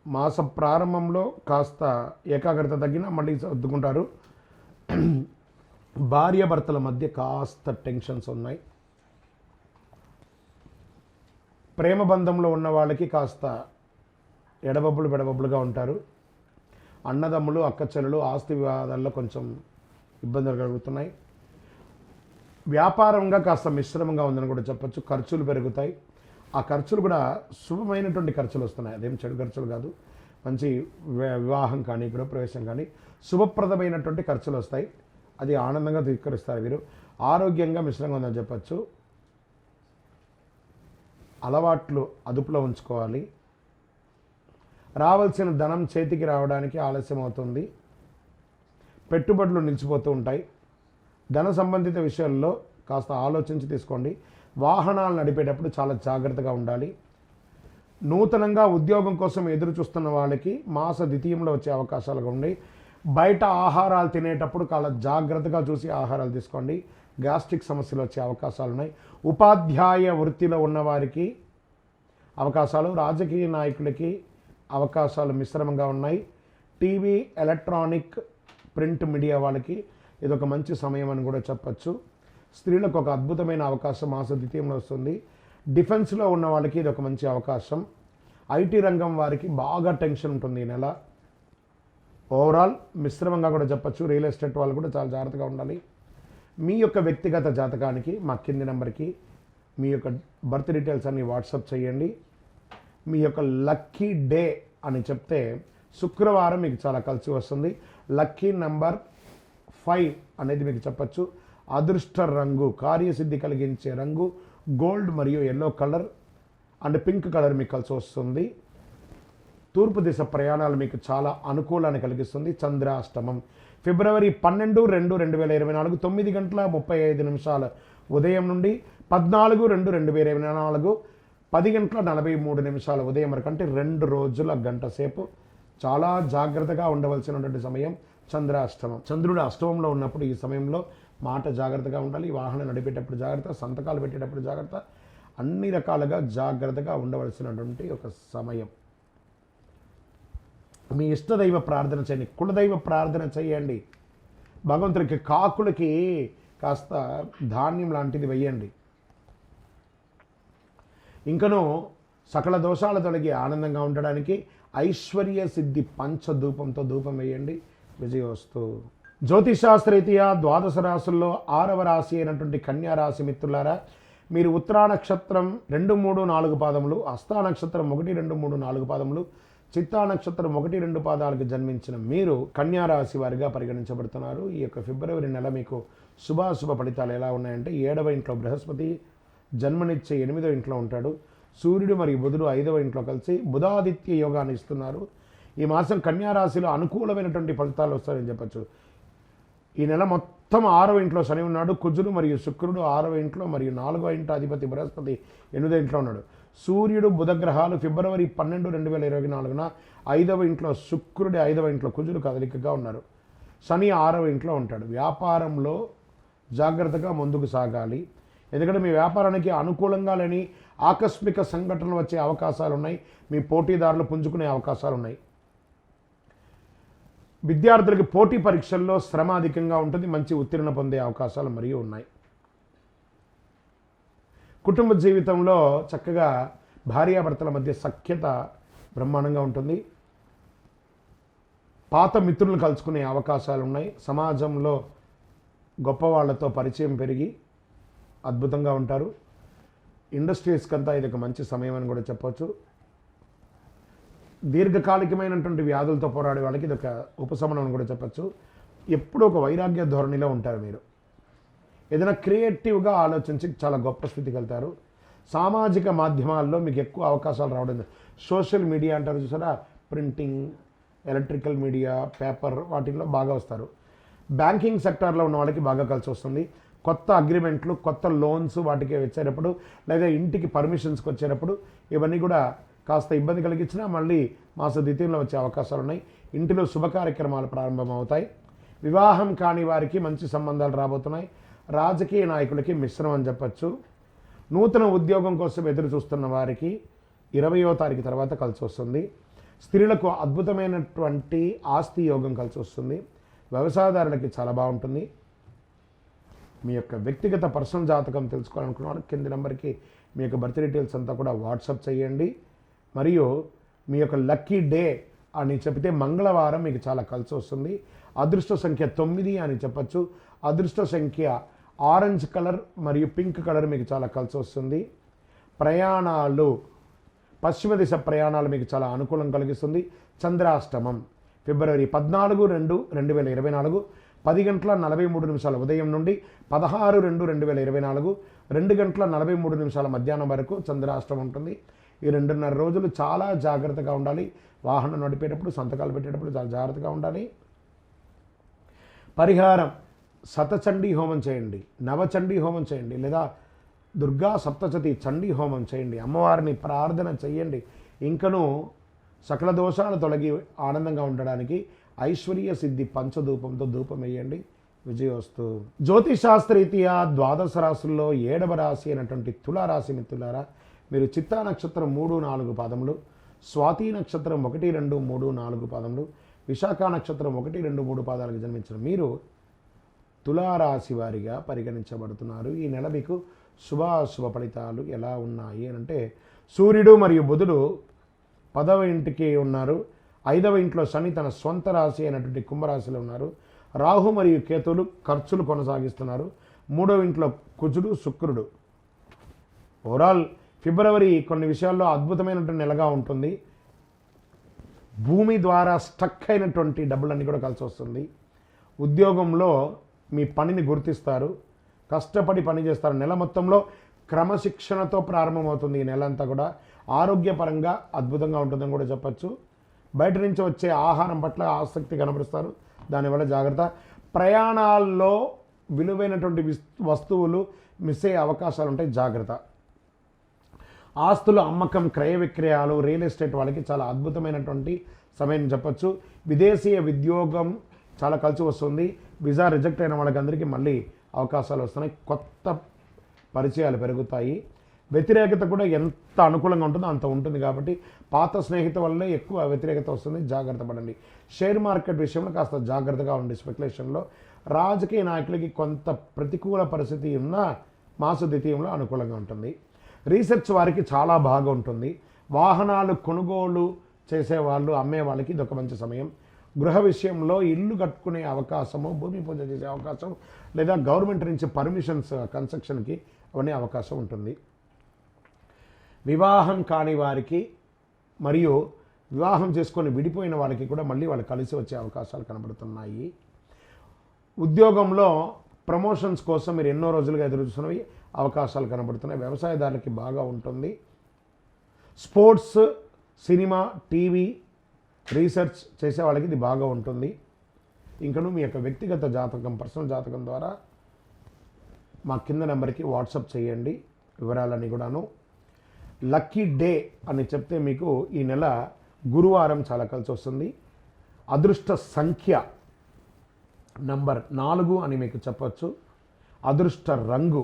మాస ప్రారంభంలో కాస్త ఏకాగ్రత తగ్గినా మళ్ళీ సర్దుకుంటారు. భార్యాభర్తల మధ్య కాస్త టెన్షన్స్ ఉన్నాయి. ప్రేమ బంధంలో ఉన్న వాళ్ళకి కాస్త ఎడబబ్బులుగా ఉంటారు. అన్నదమ్ములు, అక్కచెల్లెలు, ఆస్తి వివాదాల్లో కొంచెం ఇబ్బందులు కలుగుతున్నాయి. వ్యాపారంగా కాస్త మిశ్రమంగా ఉందని కూడా చెప్పచ్చు. ఖర్చులు పెరుగుతాయి. ఆ ఖర్చులు కూడా శుభమైనటువంటి ఖర్చులు వస్తున్నాయి, అదేం చెడు ఖర్చులు కాదు. మంచి వివాహం కానీ గృహప్రవేశం కానీ శుభప్రదమైనటువంటి ఖర్చులు వస్తాయి. అది ఆనందంగా స్వీకరిస్తారు వీరు. ఆరోగ్యంగా మిశ్రంగా ఉందని చెప్పచ్చు. అలవాట్లు అదుపులో ఉంచుకోవాలి. రావాల్సిన ధనం చేతికి రావడానికి ఆలస్యం అవుతుంది. పెట్టుబడులు నిలిచిపోతూ ఉంటాయి. ధన సంబంధిత విషయాల్లో కాస్త ఆలోచించి తీసుకోండి. వాహనాలు నడిపేటప్పుడు చాలా జాగ్రత్తగా ఉండాలి. నూతనంగా ఉద్యోగం కోసం ఎదురు చూస్తున్న వాళ్ళకి మాస ద్వితీయంలో వచ్చే అవకాశాలుగా ఉన్నాయి. బయట ఆహారాలు తినేటప్పుడు చాలా జాగ్రత్తగా చూసి ఆహారాలు తీసుకోండి. గ్యాస్ట్రిక్ సమస్యలు వచ్చే అవకాశాలు ఉన్నాయి. ఉపాధ్యాయ వృత్తిలో ఉన్నవారికి అవకాశాలు, రాజకీయ నాయకులకి అవకాశాలు మిశ్రమంగా ఉన్నాయి. టీవీ, ఎలక్ట్రానిక్, ప్రింట్ మీడియా వాళ్ళకి ఇదొక మంచి సమయం అని కూడా చెప్పచ్చు. స్త్రీలకు ఒక అద్భుతమైన అవకాశం మాస ద్వితీయంలో వస్తుంది. డిఫెన్స్లో ఉన్న వాళ్ళకి ఇది ఒక మంచి అవకాశం. ఐటీ రంగం వారికి బాగా టెన్షన్ ఉంటుంది ఈ నెల. ఓవరాల్ మిశ్రమంగా కూడా చెప్పచ్చు. రియల్ ఎస్టేట్ వాళ్ళు కూడా చాలా జాగ్రత్తగా ఉండాలి. మీ యొక్క వ్యక్తిగత జాతకానికి మా కింది నెంబర్కి మీ యొక్క బర్త్ డీటెయిల్స్ అన్ని వాట్సాప్ చేయండి. మీ యొక్క లక్కీ డే అని చెప్తే శుక్రవారం మీకు చాలా కలిసి వస్తుంది. లక్కీ నెంబర్ 5 అనేది మీకు చెప్పచ్చు. అదృష్ట రంగు, కార్యసిద్ధి కలిగించే రంగు గోల్డ్ మరియు yellow colour and pink colour మీకు కలిసి వస్తుంది. తూర్పు దిశ ప్రయాణాలు మీకు చాలా అనుకూలాన్ని కలిగిస్తుంది. చంద్రాష్టమం ఫిబ్రవరి 12, 2, 2024 9:35 ఉదయం నుండి 14, 2, 2024 10:43 ఉదయం వరకు, అంటే 2 రోజుల గంట సేపు చాలా జాగ్రత్తగా ఉండవలసినటువంటి సమయం చంద్రాష్టమం. చంద్రుడు అష్టమంలో ఉన్నప్పుడు ఈ సమయంలో మాట జాగ్రత్తగా ఉండాలి. వాహనం నడిపేటప్పుడు జాగ్రత్త, సంతకాలు పెట్టేటప్పుడు జాగ్రత్త, అన్ని రకాలుగా జాగ్రత్తగా ఉండవలసినటువంటి ఒక సమయం. మీ ఇష్టదైవ ప్రార్థన చేయండి, కులదైవ ప్రార్థన చేయండి. భగవంతుడికి కాకులకి కాస్త ధాన్యం లాంటిది వేయండి. ఇంకనూ సకల దోషాల తొలగి ఆనందంగా ఉండడానికి ఐశ్వర్య సిద్ధి పంచధూపంతో ధూపం వేయండి. విజయోస్తు. జ్యోతిషాస్త్రరీత్యా ద్వాదశ రాశుల్లో 6వ రాశి అయినటువంటి కన్యా రాశి మిత్రులారా, మీరు ఉత్తరా నక్షత్రం 2, 3, 4 పాదములు, హస్తా నక్షత్రం 1, 2, 3, 4 పాదములు, చిత్తా నక్షత్రం 1, 2 పాదాలకు జన్మించిన మీరు కన్యా రాశి వారిగా పరిగణించబడుతున్నారు. ఈ యొక్క ఫిబ్రవరి నెల మీకు శుభాశుభ ఫలితాలు ఎలా ఉన్నాయంటే 7వ ఇంట్లో బృహస్పతి జన్మనిచ్చే 8వ ఇంట్లో ఉంటాడు. సూర్యుడు మరియు బుధుడు 5వ ఇంట్లో కలిసి బుధాదిత్య యోగాన్ని ఇస్తున్నారు. ఈ మాసం కన్యా రాశిలో అనుకూలమైనటువంటి ఫలితాలు వస్తాయని చెప్పచ్చు. ఈ నెల మొత్తం 6వ ఇంట్లో శని ఉన్నాడు. కుజుడు మరియు శుక్రుడు 6వ ఇంట్లో మరియు 4వ ఇంట అధిపతి బృహస్పతి 8వ ఇంట్లో ఉన్నాడు. సూర్యుడు బుధ గ్రహాలు ఫిబ్రవరి 12, 2024 5వ ఇంట్లో శుక్రుడి 5వ ఇంట్లో కుజుడు కదలికగా ఉన్నారు. శని 6వ ఇంట్లో ఉంటాడు. వ్యాపారంలో జాగ్రత్తగా ముందుకు సాగాలి. ఎందుకంటే మీ వ్యాపారానికి అనుకూలంగా లేని ఆకస్మిక సంఘటనలు వచ్చే అవకాశాలు ఉన్నాయి. మీ పోటీదారులు పుంజుకునే అవకాశాలు ఉన్నాయి. విద్యార్థులకి పోటీ పరీక్షల్లో శ్రమ అధికంగా ఉంటుంది. మంచి ఉత్తీర్ణ పొందే అవకాశాలు మరియు ఉన్నాయి. కుటుంబ జీవితంలో చక్కగా భార్యాభర్తల మధ్య సఖ్యత బ్రహ్మాండంగా ఉంటుంది. పాత మిత్రులను కలుసుకునే అవకాశాలు ఉన్నాయి. సమాజంలో గొప్ప వాళ్ళతో పరిచయం పెరిగి అద్భుతంగా ఉంటారు. ఇండస్ట్రీస్కి అంతా ఇది ఒక మంచి సమయం అని కూడా చెప్పవచ్చు. దీర్ఘకాలికమైనటువంటి వ్యాధులతో పోరాడే వాళ్ళకి ఇది ఒక ఉపశమనం అని కూడా చెప్పచ్చు. ఎప్పుడూ ఒక వైరాగ్య ధోరణిలో ఉంటారు మీరు. ఏదైనా క్రియేటివ్గా ఆలోచించి చాలా గొప్ప స్థితికి వెళ్తారు. సామాజిక మాధ్యమాల్లో మీకు ఎక్కువ అవకాశాలు రావడం, సోషల్ మీడియా అంటారు చూసారా, ప్రింటింగ్, ఎలక్ట్రికల్ మీడియా, పేపర్, వాటిల్లో బాగా వస్తారు. బ్యాంకింగ్ సెక్టార్లో ఉన్న వాళ్ళకి బాగా కలిసి వస్తుంది. కొత్త అగ్రిమెంట్లు, కొత్త లోన్స్ వాటికి వచ్చేటప్పుడు, లేదా ఇంటికి పర్మిషన్స్కి వచ్చేటప్పుడు ఇవన్నీ కూడా కాస్త ఇబ్బంది కలిగించినా మళ్ళీ మాస ద్వితీయంలో వచ్చే అవకాశాలు ఉన్నాయి. ఇంటిలో శుభ కార్యక్రమాలు ప్రారంభమవుతాయి. వివాహం కాని వారికి మంచి సంబంధాలు రాబోతున్నాయి. రాజకీయ నాయకులకి మిశ్రమం అని చెప్పచ్చు. నూతన ఉద్యోగం కోసం ఎదురు చూస్తున్న వారికి 20వ తారీఖు తర్వాత కలిసి వస్తుంది. స్త్రీలకు అద్భుతమైనటువంటి ఆస్తి యోగం కలిసి వస్తుంది. వ్యవసాయదారులకి చాలా బాగుంటుంది. మీ యొక్క వ్యక్తిగత పర్సనల్ జాతకం తెలుసుకోవాలనుకున్న కింది నెంబర్కి మీ యొక్క బర్త్ డీటెయిల్స్ అంతా కూడా వాట్సాప్ చేయండి. మరియు మీ యొక్క లక్కీ డే అని చెప్తే మంగళవారం మీకు చాలా కలిసి వస్తుంది. అదృష్ట సంఖ్య 9 అని చెప్పచ్చు. అదృష్ట సంఖ్య ఆరెంజ్ కలర్ మరియు పింక్ కలర్ మీకు చాలా కలిసి వస్తుంది. ప్రయాణాలు, పశ్చిమ దిశ ప్రయాణాలు మీకు చాలా అనుకూలం కలిగిస్తుంది. చంద్రాష్టమం ఫిబ్రవరి 14/2/2024 10:43 ఉదయం నుండి 16/2/2024 2:43 మధ్యాహ్నం వరకు చంద్రాష్టమం ఉంటుంది. ఈ 2.5 రోజులు చాలా జాగ్రత్తగా ఉండాలి. వాహనం నడిపేటప్పుడు, సంతకాలు పెట్టేటప్పుడు చాలా జాగ్రత్తగా ఉండాలి. పరిహారం, శతచండీ హోమం చేయండి, నవచండీ హోమం చేయండి, లేదా దుర్గా సప్తశతి చండీ హోమం చేయండి. అమ్మవారిని ప్రార్థన చేయండి. ఇంకనూ సకల దోషాలు తొలగి ఆనందంగా ఉండడానికి ఐశ్వర్య సిద్ధి పంచధూపంతో ధూపం వేయండి. విజయోస్తు. జ్యోతిశాస్త్రరీత్యా ద్వాదశ రాశుల్లో 7వ రాశి అయినటువంటి తులారాశి మిత్రులారా, మీరు చిత్తా నక్షత్రం 3-4 పాదములు, స్వాతి నక్షత్రం 1-2-3-4 పాదములు, విశాఖ నక్షత్రం 1-2-3 పాదాలకు జన్మించిన మీరు తులారాశి వారిగా పరిగణించబడుతున్నారు. ఈ నెల మీకు శుభాశుభ ఫలితాలు ఎలా ఉన్నాయి అని అంటే, సూర్యుడు మరియు బుధుడు 10వ ఇంటికి ఉన్నారు. 5వ ఇంట్లో శని తన సొంత రాశి అయినటువంటి కుంభరాశిలో ఉన్నారు. రాహు మరియు కేతువులు ఖర్చులు కొనసాగిస్తున్నారు. 3వ ఇంట్లో కుజుడు, శుక్రుడు. ఓవరాల్ ఫిబ్రవరి కొన్ని విషయాల్లో అద్భుతమైనటువంటి నెలగా ఉంటుంది. భూమి ద్వారా స్టక్ అయినటువంటి డబ్బులన్నీ కూడా కలిసి వస్తుంది. ఉద్యోగంలో మీ పనిని గుర్తిస్తారు, కష్టపడి పని చేస్తారు. నెల మొత్తంలో క్రమశిక్షణతో ప్రారంభమవుతుంది ఈ నెల అంతా కూడా. ఆరోగ్యపరంగా అద్భుతంగా ఉంటుందని కూడా చెప్పచ్చు. బయట నుంచి వచ్చే ఆహారం పట్ల ఆసక్తి కనబరుస్తారు, దానివల్ల జాగ్రత్త. ప్రయాణాల్లో విలువైనటువంటి వస్తువులు మిస్ అయ్యే అవకాశాలు ఉంటాయి, జాగ్రత్త. ఆస్తుల అమ్మకం, క్రయ విక్రయాలు, రియల్ ఎస్టేట్ వాళ్ళకి చాలా అద్భుతమైనటువంటి సమయం చెప్పచ్చు. విదేశీయ ఉద్యోగం చాలా కలిసి వస్తుంది. వీసా రిజెక్ట్ అయిన వాళ్ళకి అందరికీ మళ్ళీ అవకాశాలు వస్తున్నాయి. కొత్త పరిచయాలు పెరుగుతాయి. వ్యతిరేకత కూడా ఎంత అనుకూలంగా ఉంటుందో అంత ఉంటుంది కాబట్టి పాత స్నేహిత వల్లే ఎక్కువ వ్యతిరేకత వస్తుంది, జాగ్రత్త పడండి. షేర్ మార్కెట్ విషయంలో కాస్త జాగ్రత్తగా ఉండి స్పెక్యులేషన్లో. రాజకీయ నాయకులకి కొంత ప్రతికూల పరిస్థితి ఉన్న మాస ద్వితీయంలో అనుకూలంగా ఉంటుంది. రీసెర్చ్ వారికి చాలా బాగా ఉంటుంది. వాహనాలు కొనుగోలు చేసేవాళ్ళు, అమ్మే వాళ్ళకి ఇది ఒక మంచి సమయం. గృహ విషయంలో ఇల్లు కట్టుకునే అవకాశము, భూమి పూజ చేసే అవకాశం, లేదా గవర్నమెంట్ నుంచి పర్మిషన్స్ కన్స్ట్రక్షన్కి అవన్నీ అవకాశం ఉంటుంది. వివాహం కాని వారికి మరియు వివాహం చేసుకొని విడిపోయిన వాళ్ళకి కూడా మళ్ళీ వాళ్ళు కలిసి వచ్చే అవకాశాలు కనబడుతున్నాయి. ఉద్యోగంలో ప్రమోషన్స్ కోసం మీరు ఎన్నో రోజులుగా ఎదురు చూస్తున్నవి అవకాశాలు కనబడుతున్నాయి. వ్యవసాయదారులకి బాగా ఉంటుంది. స్పోర్ట్స్, సినిమా, టీవీ, రీసెర్చ్ చేసే వాళ్ళకి ఇది బాగా ఉంటుంది. ఇంకను మీ యొక్క వ్యక్తిగత జాతకం, పర్సనల్ జాతకం ద్వారా మా కింద నెంబర్కి వాట్సాప్ చేయండి వివరాలన్నీ కూడాను. లక్కీ డే అని చెప్తే మీకు ఈ నెల గురువారం చాలా కలిసి వస్తుంది. అదృష్ట సంఖ్య నంబర్ 4 అని మీకు చెప్పచ్చు. అదృష్ట రంగు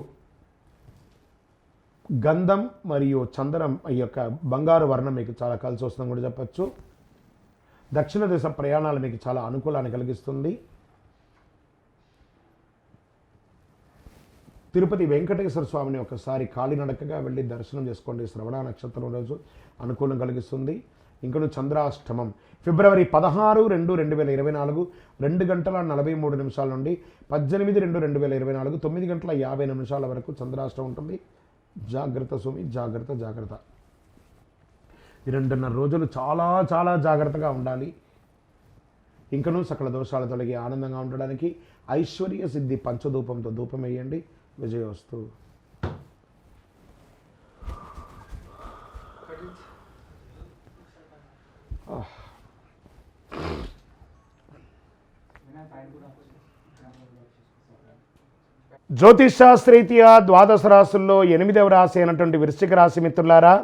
గంధం మరియు చందనం, ఈ యొక్క బంగారు వర్ణం మీకు చాలా కలిసి వస్తుందని కూడా చెప్పచ్చు. దక్షిణ దిశ ప్రయాణాలు మీకు చాలా అనుకూలాన్ని కలిగిస్తుంది. తిరుపతి వెంకటేశ్వర స్వామిని ఒకసారి కాలినడకగా వెళ్ళి దర్శనం చేసుకోండి. శ్రవణ నక్షత్రం రోజు అనుకూలం కలిగిస్తుంది. ఇంకను చంద్రాష్టమం ఫిబ్రవరి 16/2/2024 2:43 నుండి 18/2/2024 9:50 వరకు చంద్రాష్టమం ఉంటుంది. జాగ్రత్త సుమి, జాగ్రత్త జాగ్రత్త. ఈ 2.5 రోజులు చాలా చాలా జాగ్రత్తగా ఉండాలి. ఇంకనూ సకల దోషాలు తొలగి ఆనందంగా ఉండడానికి ఐశ్వర్య సిద్ధి పంచధూపంతో ధూపం వేయండి. విజయోస్తు. జ్యోతిష్ శాస్త్రీత్యా ద్వాదశ రాశుల్లో 8వ రాశి అయినటువంటి వృశ్చిక రాశి మిత్రులారా,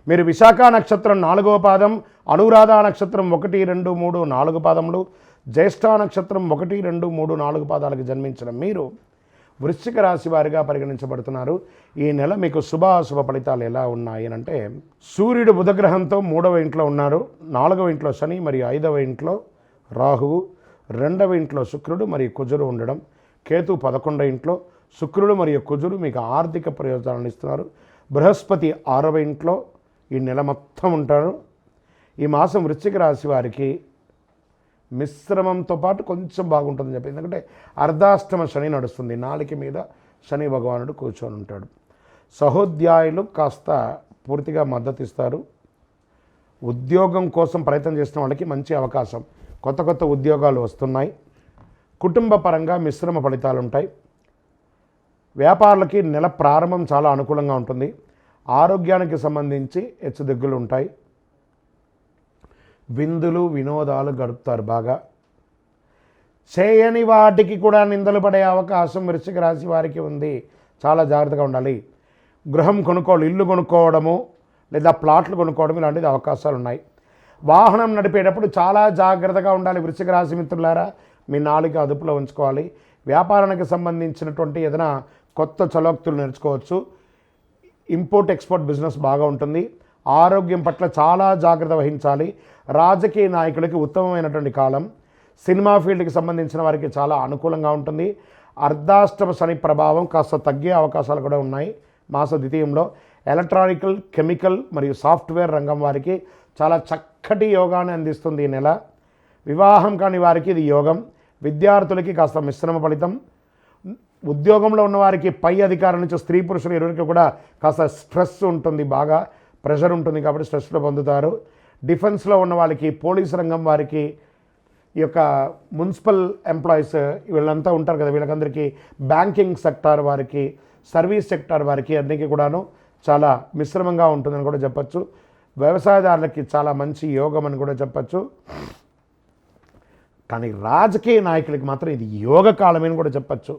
మీరు విశాఖ నక్షత్రం 4వ పాదం, అనురాధ నక్షత్రం 1, 2, 3, 4 పాదములు, జ్యేష్ఠ నక్షత్రం 1, 2, 3, 4 పాదాలకు జన్మించిన మీరు వృశ్చిక రాశి వారిగా పరిగణించబడుతున్నారు. ఈ నెల మీకు శుభాశుభ ఫలితాలు ఎలా ఉన్నాయి అంటే, సూర్యుడు బుధగ్రహంతో 3వ ఇంట్లో ఉన్నారు, 4వ ఇంట్లో శని మరియు 5వ ఇంట్లో రాహువు, 2వ ఇంట్లో శుక్రుడు మరియు కుజుడు ఉండడం, కేతు 11వ ఇంట్లో, శుక్రుడు మరియు కుజుడు మీకు ఆర్థిక ప్రయోజనాలను ఇస్తున్నారు. బృహస్పతి 6వ ఇంట్లో ఈ నెల మొత్తం ఉంటారు. ఈ మాసం వృశ్చిక రాశి వారికి మిశ్రమంతో పాటు కొంచెం బాగుంటుందని చెప్పి, ఎందుకంటే అర్ధాష్టమ శని నడుస్తుంది. నాలుక మీద శని భగవానుడు కూర్చొని ఉంటాడు. సహోద్యాయులు కాస్త పూర్తిగా మద్దతు ఇస్తారు. ఉద్యోగం కోసం ప్రయత్నం చేస్తున్న వాళ్ళకి మంచి అవకాశం, కొత్త కొత్త ఉద్యోగాలు వస్తున్నాయి. కుటుంబ పరంగా మిశ్రమ ఫలితాలు ఉంటాయి. వ్యాపారులకి నెల ప్రారంభం చాలా అనుకూలంగా ఉంటుంది. ఆరోగ్యానికి సంబంధించి హెచ్చుదిగ్గులు ఉంటాయి. విందులు వినోదాలు గడుపుతారు. బాగా చేయని వాటికి కూడా నిందలు పడే అవకాశం వృశ్చిక రాశి వారికి ఉంది. చాలా జాగ్రత్తగా ఉండాలి. గృహం కొనుక్కోవడం, ఇల్లు కొనుక్కోవడము లేదా ప్లాట్లు కొనుక్కోవడం ఇలాంటిది అవకాశాలు ఉన్నాయి. వాహనం నడిపేటప్పుడు చాలా జాగ్రత్తగా ఉండాలి. వృశ్చిక రాశి మిత్రులారా, మీ నాలుక అదుపులో ఉంచుకోవాలి. వ్యాపారానికి సంబంధించినటువంటి ఏదైనా కొత్త చలోక్తులు నేర్చుకోవచ్చు. ఇంపోర్ట్ ఎక్స్పోర్ట్ బిజినెస్ బాగా ఉంటుంది. ఆరోగ్యం పట్ల చాలా జాగ్రత్త వహించాలి. రాజకీయ నాయకులకి ఉత్తమమైనటువంటి కాలం. సినిమా ఫీల్డ్కి సంబంధించిన వారికి చాలా అనుకూలంగా ఉంటుంది. అర్ధాష్టమ శని ప్రభావం కాస్త తగ్గే అవకాశాలు కూడా ఉన్నాయి మాస ద్వితీయంలో. ఎలక్ట్రానికల్, కెమికల్ మరియు సాఫ్ట్వేర్ రంగం వారికి చాలా చక్కటి యోగాన్ని అందిస్తుంది ఈ నెల. వివాహం కాని వారికి ఇది యోగం. విద్యార్థులకి కాస్త మిశ్రమ ఫలితం. ఉద్యోగంలో ఉన్నవారికి పై అధికారుల నుంచి స్త్రీ పురుషులు ఇరువురికి కూడా కాస్త స్ట్రెస్ ఉంటుంది, బాగా ప్రెషర్ ఉంటుంది, కాబట్టి స్ట్రెస్లో పొందుతారు. డిఫెన్స్లో ఉన్న వాళ్ళకి, పోలీసు రంగం వారికి, ఈ యొక్క మున్సిపల్ ఎంప్లాయీస్ వీళ్ళంతా ఉంటారు కదా, వీళ్ళకందరికీ, బ్యాంకింగ్ సెక్టార్ వారికి, సర్వీస్ సెక్టార్ వారికి అన్నిటికీ కూడాను చాలా మిశ్రమంగా ఉంటుందని కూడా చెప్పచ్చు. వ్యవసాయదారులకి చాలా మంచి యోగం అని కూడా చెప్పచ్చు. కానీ రాజకీయ నాయకులకి మాత్రం ఇది యోగ కాలమని కూడా చెప్పచ్చు.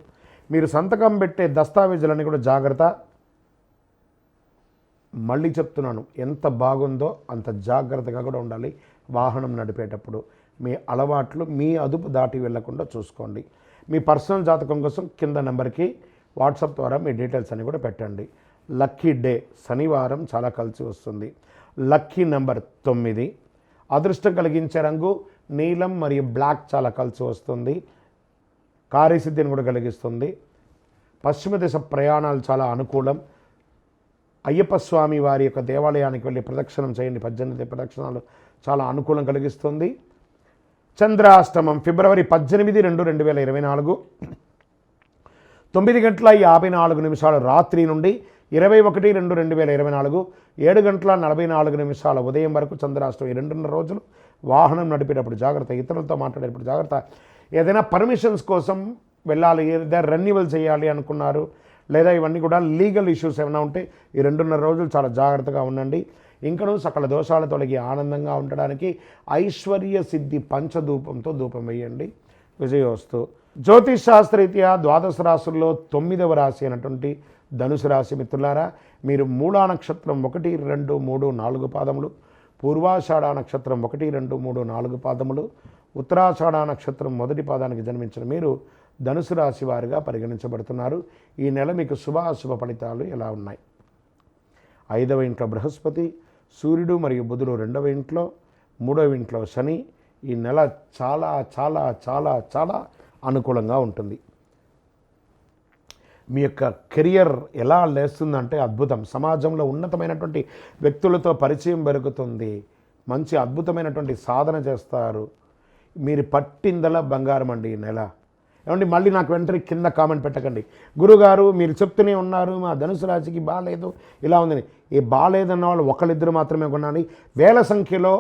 మీరు సంతకం పెట్టే దస్తావేజులన్నీ కూడా జాగ్రత్త. మళ్ళీ చెప్తున్నాను, ఎంత బాగుందో అంత జాగ్రత్తగా కూడా ఉండాలి. వాహనం నడిపేటప్పుడు మీ అలవాట్లు మీ అదుపు దాటి వెళ్లకుండా చూసుకోండి. మీ పర్సనల్ జాతకం కోసం కింద నెంబర్కి వాట్సాప్ ద్వారా మీ డీటెయిల్స్ అన్ని కూడా పెట్టండి. లక్కీ డే శనివారం చాలా కలిసి వస్తుంది. Lucky number 9. అదృష్టం కలిగించే రంగు నీలం మరియు బ్లాక్ చాలా కలిసి వస్తుంది. కార్యసిద్ధిని కూడా కలిగిస్తుంది. పశ్చిమ దిశ ప్రయాణాలు చాలా అనుకూలం. అయ్యప్ప స్వామి వారి యొక్క దేవాలయానికి వెళ్ళి ప్రదక్షిణం చేయండి. 18 ప్రదక్షిణాలు చాలా అనుకూలం కలిగిస్తుంది. చంద్రాష్టమం ఫిబ్రవరి 18/2/2024 9:54 రాత్రి నుండి 21/2/2024 7:44 ఉదయం వరకు చంద్రాష్టమం. 2.5 రోజులు. వాహనం నడిపేటప్పుడు జాగ్రత్త. ఇతరులతో మాట్లాడేటప్పుడు జాగ్రత్త. ఏదైనా పర్మిషన్స్ కోసం వెళ్ళాలి, ఏదైనా రెన్యువల్ చేయాలి అనుకున్నారు, లేదా ఇవన్నీ కూడా లీగల్ ఇష్యూస్ ఏమైనా ఉంటే ఈ 2.5 రోజులు చాలా జాగ్రత్తగా ఉండండి. ఇంకనూ సకల దోషాలు తొలగి ఆనందంగా ఉండడానికి ఐశ్వర్య సిద్ధి పంచధూపంతో ధూపం వేయండి. విజయోస్తు. జ్యోతిష్ శాస్త్రరీత్యా ద్వాదశ రాశుల్లో 9వ రాశి అయినటువంటి ధనుసు రాశి మిత్రులారా, మీరు మూలా నక్షత్రం 1, 2, 3, 4 పాదములు, పూర్వాషాఢ నక్షత్రం 1, 2, 3, 4 పాదములు, ఉత్తరాషాఢ నక్షత్రం 1వ పాదానికి జన్మించిన మీరు ధనుసు రాశి వారిగా పరిగణించబడుతున్నారు. ఈ నెల మీకు శుభాశుభ ఫలితాలు ఎలా ఉన్నాయి? 5వ ఇంట్లో బృహస్పతి, సూర్యుడు మరియు బుధుడు 2వ ఇంట్లో, 3వ ఇంట్లో శని. ఈ నెల చాలా చాలా చాలా చాలా అనుకూలంగా ఉంటుంది. మీ యొక్క కెరియర్ ఎలా లేస్తుందంటే అద్భుతం. సమాజంలో ఉన్నతమైనటువంటి వ్యక్తులతో పరిచయం పెరుగుతుంది. మంచి అద్భుతమైనటువంటి సాధన చేస్తారు. మీరు పట్టిందలా బంగారం అండి ఈ నెల. ఏమండి, మళ్ళీ నాకు వెంటనే కింద కామెంట్ పెట్టకండి, గురుగారు మీరు చెప్తూనే ఉన్నారు మా ధనుసు రాశికి బాగాలేదు ఇలా ఉందని. ఈ బాగాలేదన్న వాళ్ళు ఒకళ్ళిద్దరు మాత్రమే కొనాలి. వేల సంఖ్యలో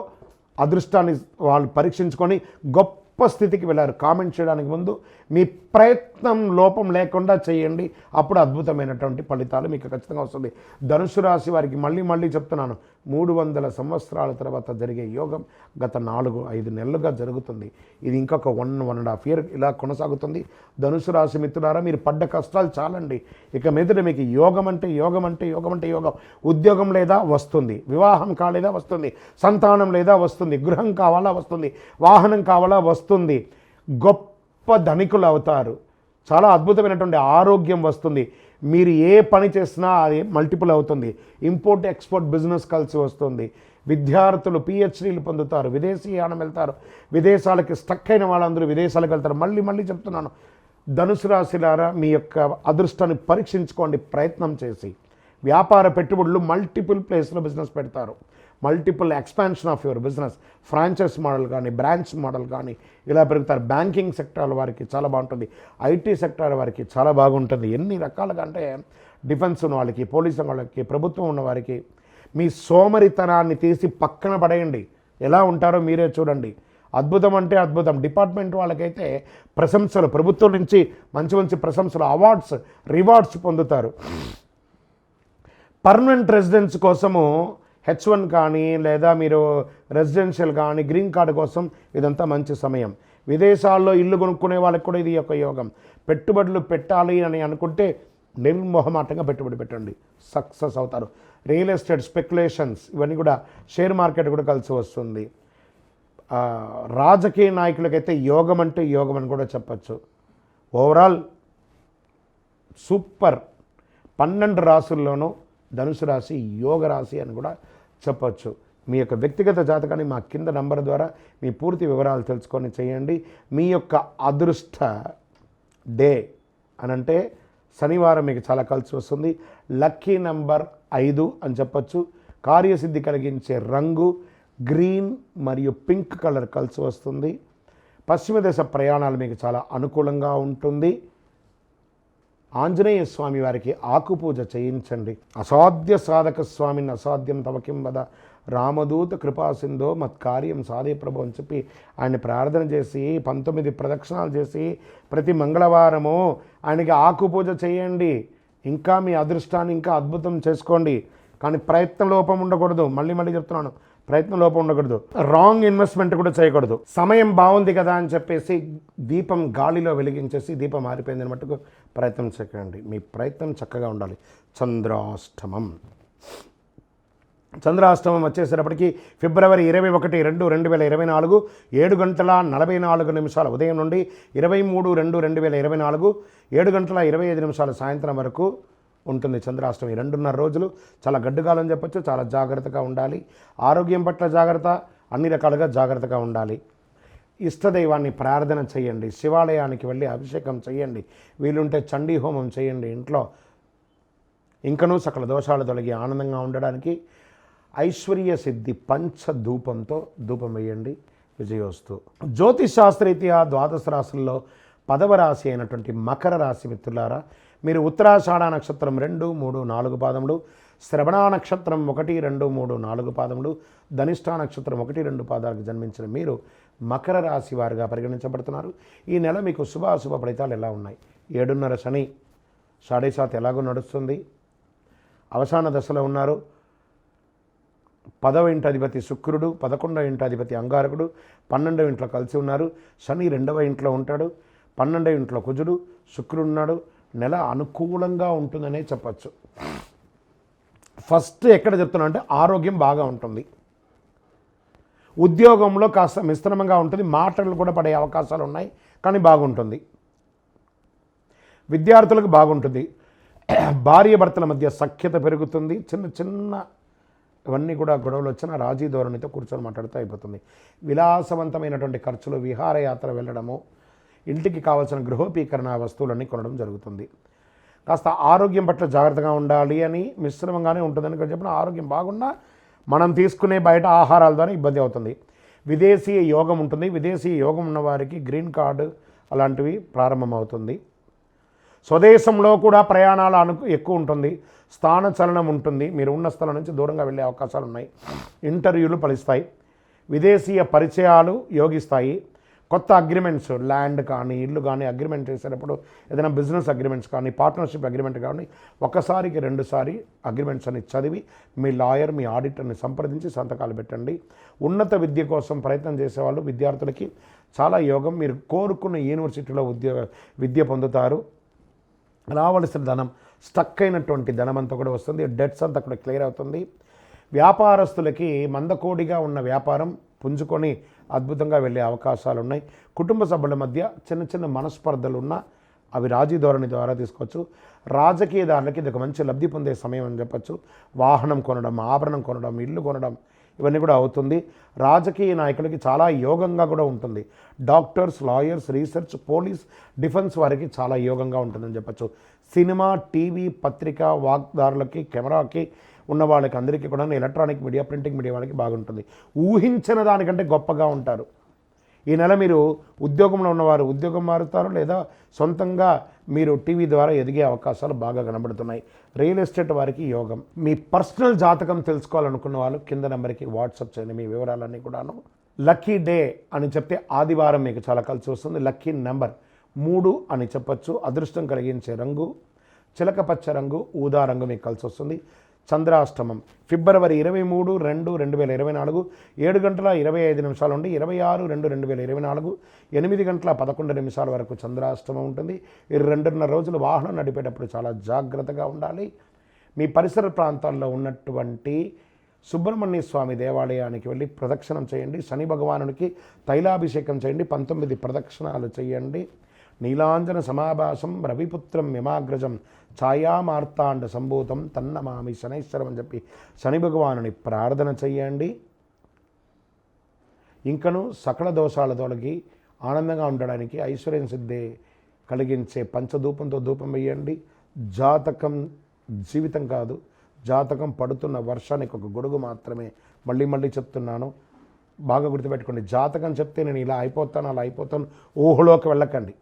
అదృష్టాన్ని వాళ్ళు పరీక్షించుకొని గొప్ప స్థితికి వెళ్ళారు. కామెంట్ చేయడానికి ముందు మీ ప్రయత్నం లోపం లేకుండా చేయండి, అప్పుడు అద్భుతమైనటువంటి ఫలితాలు మీకు ఖచ్చితంగా వస్తుంది. ధనుసు రాశి వారికి మళ్ళీ చెప్తున్నాను, 300 సంవత్సరాల తర్వాత జరిగే యోగం గత 4-5 నెలలుగా జరుగుతుంది. ఇది ఇంకొక 1-1.5 ఇయర్ ఇలా కొనసాగుతుంది. ధనుసు రాశి మిత్రులారా, మీరు పడ్డ కష్టాలు చాలండి. ఇక మీదట మీకు యోగం అంటే యోగం. ఉద్యోగం లేదా వస్తుంది, వివాహం కాలేదా వస్తుంది, సంతానం లేదా వస్తుంది, గృహం కావాలా వస్తుంది, వాహనం కావాలా వస్తుంది, గొప్ప ధనికులు అవుతారు, చాలా అద్భుతమైనటువంటి ఆరోగ్యం వస్తుంది. మీరు ఏ పని చేసినా అది మల్టిపుల్ అవుతుంది. ఇంపోర్ట్ ఎక్స్పోర్ట్ బిజినెస్ కలిసి వస్తుంది. విద్యార్థులు పిహెచ్డీలు పొందుతారు, విదేశీయానం వెళ్తారు, విదేశాలకి స్టక్ అయిన వాళ్ళందరూ విదేశాలకు వెళ్తారు. మళ్ళీ చెప్తున్నాను, ధనుసు రాశిలారా మీ యొక్క అదృష్టాన్ని పరీక్షించుకోండి ప్రయత్నం చేసి. వ్యాపార పెట్టుబడులు మల్టిపుల్ ప్లేస్లో బిజినెస్ పెడతారు. Multiple expansion of your business, franchise model కానీ బ్రాంచ్ మోడల్ కానీ ఇలా పెరుగుతారు. బ్యాంకింగ్ సెక్టార్ వారికి చాలా బాగుంటుంది, ఐటీ సెక్టార్ వారికి చాలా బాగుంటుంది. ఎన్ని రకాలుగా అంటే డిఫెన్స్ ఉన్న వాళ్ళకి, పోలీసు వాళ్ళకి, ప్రభుత్వం ఉన్న వారికి మీ సోమరితనాన్ని తీసి పక్కన పడేయండి. ఎలా ఉంటారో మీరే చూడండి. అద్భుతం అంటే అద్భుతం. డిపార్ట్మెంట్ వాళ్ళకైతే ప్రశంసలు, ప్రభుత్వం నుంచి మంచి ప్రశంసలు, అవార్డ్స్, రివార్డ్స్ పొందుతారు. పర్మనెంట్ రెసిడెన్స్ కోసము H1 కానీ లేదా మీరు రెసిడెన్షియల్ కానీ గ్రీన్ కార్డు కోసం ఇదంతా మంచి సమయం. విదేశాల్లో ఇల్లు కొనుక్కునే వాళ్ళకి కూడా ఇది ఒక యోగం. పెట్టుబడులు పెట్టాలి అని అనుకుంటే నిర్మోహమాటంగా పెట్టుబడి పెట్టండి, సక్సెస్ అవుతారు. రియల్ ఎస్టేట్, స్పెక్యులేషన్స్ ఇవన్నీ కూడా, షేర్ మార్కెట్ కూడా కలిసి వస్తుంది. రాజకీయ నాయకులకైతే యోగం అంటే యోగం అని కూడా చెప్పచ్చు. Overall super. 12 రాశుల్లోనూ ధనుసు రాశి యోగ రాశి అని కూడా చెప్పచ్చు. మీ యొక్క వ్యక్తిగత జాతకాన్ని మా కింద నంబర్ ద్వారా మీ పూర్తి వివరాలు తెలుసుకొని చేయండి. మీ యొక్క అదృష్ట డే అనంటే శనివారం మీకు చాలా కలిసి వస్తుంది. లక్కీ నంబర్ 5 అని చెప్పచ్చు. కార్యసిద్ధి కలిగించే రంగు గ్రీన్ మరియు పింక్ కలర్ కలిసి వస్తుంది. పశ్చిమ దేశ ప్రయాణాలు మీకు చాలా అనుకూలంగా ఉంటుంది. ఆంజనేయ స్వామి వారికి ఆకుపూజ చేయించండి. అసాధ్య సాధక స్వామిని అసాధ్యం తవకిం వద రామదూత కృపాసింధో మత్కార్యం సాధే ప్రభు అని చెప్పి ఆయన ప్రార్థన చేసి 19 ప్రదక్షిణాలు చేసి ప్రతి మంగళవారము ఆయనకి ఆకుపూజ చేయండి. ఇంకా మీ అదృష్టాన్ని ఇంకా అద్భుతం చేసుకోండి. కానీ ప్రయత్న లోపం ఉండకూడదు. మళ్ళీ చెప్తున్నాను, ప్రయత్నం లోపం ఉండకూడదు. రాంగ్ ఇన్వెస్ట్మెంట్ కూడా చేయకూడదు. సమయం బాగుంది కదా అని చెప్పేసి దీపం గాలిలో వెలిగించేసి దీపం ఆరిపోయిందని మట్టుకు ప్రయత్నం చేయకండి. మీ ప్రయత్నం చక్కగా ఉండాలి. చంద్రాష్టమం వచ్చేసేటప్పటికి ఫిబ్రవరి 21, 2024 7:44 ఉదయం నుండి 23/2/2024 7:25 సాయంత్రం వరకు ఉంటుంది చంద్రాష్టమి. 2.5 రోజులు చాలా గడ్డుకాలం చెప్పచ్చు. చాలా జాగ్రత్తగా ఉండాలి. ఆరోగ్యం పట్ల జాగ్రత్త, అన్ని రకాలుగా జాగ్రత్తగా ఉండాలి. ఇష్టదైవాన్ని ప్రార్థన చేయండి. శివాలయానికి వెళ్ళి అభిషేకం చేయండి. వీలుంటే చండీ హోమం చేయండి ఇంట్లో. ఇంకనూ సకల దోషాలు తొలగి ఆనందంగా ఉండడానికి ఐశ్వర్య సిద్ధి పంచధూపంతో ధూపం వేయండి. విజయోస్తు. జ్యోతిషాస్త్రరీత్యా ద్వాదశ రాశుల్లో 10వ రాశి అయినటువంటి మకర రాశి మిత్రులారా, మీరు ఉత్తరాషాఢ నక్షత్రం 2, 3, 4 పాదములు, శ్రవణ నక్షత్రం 1, 2, 3, 4 పాదములు, ధనిష్ఠా నక్షత్రం 1, 2 పాదాలకు జన్మించిన మీరు మకర రాశి వారిగా పరిగణించబడుతున్నారు. ఈ నెల మీకు శుభాశుభ ఫలితాలు ఎలా ఉన్నాయి? 7.5 శని, 7.5 ఎలాగో నడుస్తుంది, అవసాన దశలో ఉన్నారు. 10వ ఇంటి అధిపతి శుక్రుడు, 11వ ఇంటి అధిపతి అంగారకుడు 12వ ఇంట్లో కలిసి ఉన్నారు. శని 2వ ఇంట్లో ఉంటాడు, 12వ ఇంట్లో కుజుడు, శుక్రుడు ఉన్నాడు. నెల అనుకూలంగా ఉంటుందనే చెప్పచ్చు. ఫస్ట్ ఎక్కడ చెప్తున్నా అంటే ఆరోగ్యం బాగా ఉంటుంది. ఉద్యోగంలో కాస్త మిశ్రమంగా ఉంటుంది, మాటలు కూడా పడే అవకాశాలు ఉన్నాయి, కానీ బాగుంటుంది. విద్యార్థులకు బాగుంటుంది. భార్య భర్తల మధ్య సఖ్యత పెరుగుతుంది. చిన్న ఇవన్నీ కూడా గొడవలు వచ్చినా రాజీ ధోరణితో కూర్చొని మాట్లాడుతూ అయిపోతుంది. విలాసవంతమైనటువంటి ఖర్చులు, విహారయాత్ర వెళ్ళడము, ఇంటికి కావాల్సిన గృహోపీకరణ వస్తువులన్నీ కొనడం జరుగుతుంది. కాస్త ఆరోగ్యం పట్ల జాగ్రత్తగా ఉండాలి అని మిశ్రమంగానే ఉంటుందని చెప్పిన ఆరోగ్యం బాగున్నా మనం తీసుకునే బయట ఆహారాల ద్వారా ఇబ్బంది అవుతుంది. విదేశీయ యోగం ఉంటుంది. విదేశీయ యోగం ఉన్న వారికి గ్రీన్ కార్డు అలాంటివి ప్రారంభమవుతుంది. స్వదేశంలో కూడా ప్రయాణాలు ఎక్కువ ఉంటుంది. స్థాన చలనం ఉంటుంది. మీరు ఉన్న స్థలం నుంచి దూరంగా వెళ్ళే అవకాశాలు ఉన్నాయి. ఇంటర్వ్యూలు ఫలిస్తాయి. విదేశీయ పరిచయాలు యోగిస్తాయి. కొత్త అగ్రిమెంట్స్, ల్యాండ్ కానీ ఇల్లు కానీ అగ్రిమెంట్ చేసేటప్పుడు ఏదైనా బిజినెస్ అగ్రిమెంట్స్ కానీ పార్ట్నర్షిప్ అగ్రిమెంట్ కానీ ఒకసారికి 2 అగ్రిమెంట్స్ అని చదివి మీ లాయర్, మీ ఆడిటర్ని సంప్రదించి సంతకాలు పెట్టండి. ఉన్నత విద్య కోసం ప్రయత్నం చేసేవాళ్ళు, విద్యార్థులకి చాలా యోగం. మీరు కోరుకున్న యూనివర్సిటీలో విద్య పొందుతారు. రావలసిన ధనం, స్టక్ అయినటువంటి ధనం అంతా కూడా వస్తుంది. డెట్స్ అంతా కూడా క్లియర్ అవుతుంది. వ్యాపారస్తులకి మందకోడిగా ఉన్న వ్యాపారం పుంజుకొని అద్భుతంగా వెళ్ళే అవకాశాలు ఉన్నాయి. కుటుంబ సభ్యుల మధ్య చిన్న చిన్న మనస్పర్ధలు ఉన్నా అవి రాజీ ధోరణి ద్వారా తీసుకోవచ్చు. రాజకీయదారులకి ఇది ఒక మంచి లబ్ధి పొందే సమయం అని చెప్పచ్చు. వాహనం కొనడం, ఆభరణం కొనడం, ఇల్లు కొనడం ఇవన్నీ కూడా అవుతుంది. రాజకీయ నాయకులకి చాలా యోగంగా కూడా ఉంటుంది. Doctors, lawyers, research, police, defence వారికి చాలా యోగంగా ఉంటుందని చెప్పచ్చు. సినిమా, టీవీ, పత్రిక, వాగ్దారులకి, కెమెరాకి ఉన్న వాళ్ళకి అందరికీ కూడా ఎలక్ట్రానిక్ మీడియా, ప్రింటింగ్ మీడియా వాళ్ళకి బాగుంటుంది. ఊహించిన దానికంటే గొప్పగా ఉంటారు. ఈ నెల మీరు ఉద్యోగంలో ఉన్నవారు ఉద్యోగం మారుతారు, లేదా సొంతంగా మీరు టీవీ ద్వారా ఎదిగే అవకాశాలు బాగా కనబడుతున్నాయి. రియల్ ఎస్టేట్ వారికి యోగం. మీ పర్సనల్ జాతకం తెలుసుకోవాలనుకున్న వాళ్ళు కింద నెంబర్కి వాట్సాప్ చేయండి మీ వివరాలన్నీ కూడాను. లక్కీ డే అని చెప్తే ఆదివారం మీకు చాలా కలిసి వస్తుంది. లక్కీ నెంబర్ 3 అని చెప్పచ్చు. అదృష్టం కలిగించే రంగు చిలకపచ్చ రంగు, ఊదా రంగు మీకు కలిసి వస్తుంది. చంద్రాష్టమం ఫిబ్రవరి 23, 2, 2024 7:25 నుండి 26/2/2024 8:11 వరకు చంద్రాష్టమం ఉంటుంది. ఈ 2.5 రోజులు వాహనం నడిపేటప్పుడు చాలా జాగ్రత్తగా ఉండాలి. మీ పరిసర ప్రాంతాల్లో ఉన్నటువంటి సుబ్రహ్మణ్య స్వామి దేవాలయానికి వెళ్ళి ప్రదక్షిణం చేయండి. శని భగవానునికి తైలాభిషేకం చేయండి. 19 ప్రదక్షిణాలు చేయండి. నీలాంజన సమాభాసం రవిపుత్రం యమాగ్రజం ఛాయామార్తాండ సంభూతం తన్నమామి శనైశ్వరం అని చెప్పి శని భగవానుని ప్రార్థన చేయండి. ఇంకను సకల దోషాల తొలగి ఆనందంగా ఉండడానికి ఐశ్వర్యం సిద్ధి కలిగించే పంచధూపంతో ధూపం వేయండి. జాతకం జీవితం కాదు, జాతకం పడుతున్న వర్షానికి ఒక గొడుగు మాత్రమే. మళ్ళీ చెప్తున్నాను, బాగా గుర్తుపెట్టుకోండి. జాతకం చెప్తే నేను ఇలా అయిపోతాను, అలా అయిపోతాను ఊహలోకి వెళ్ళకండి.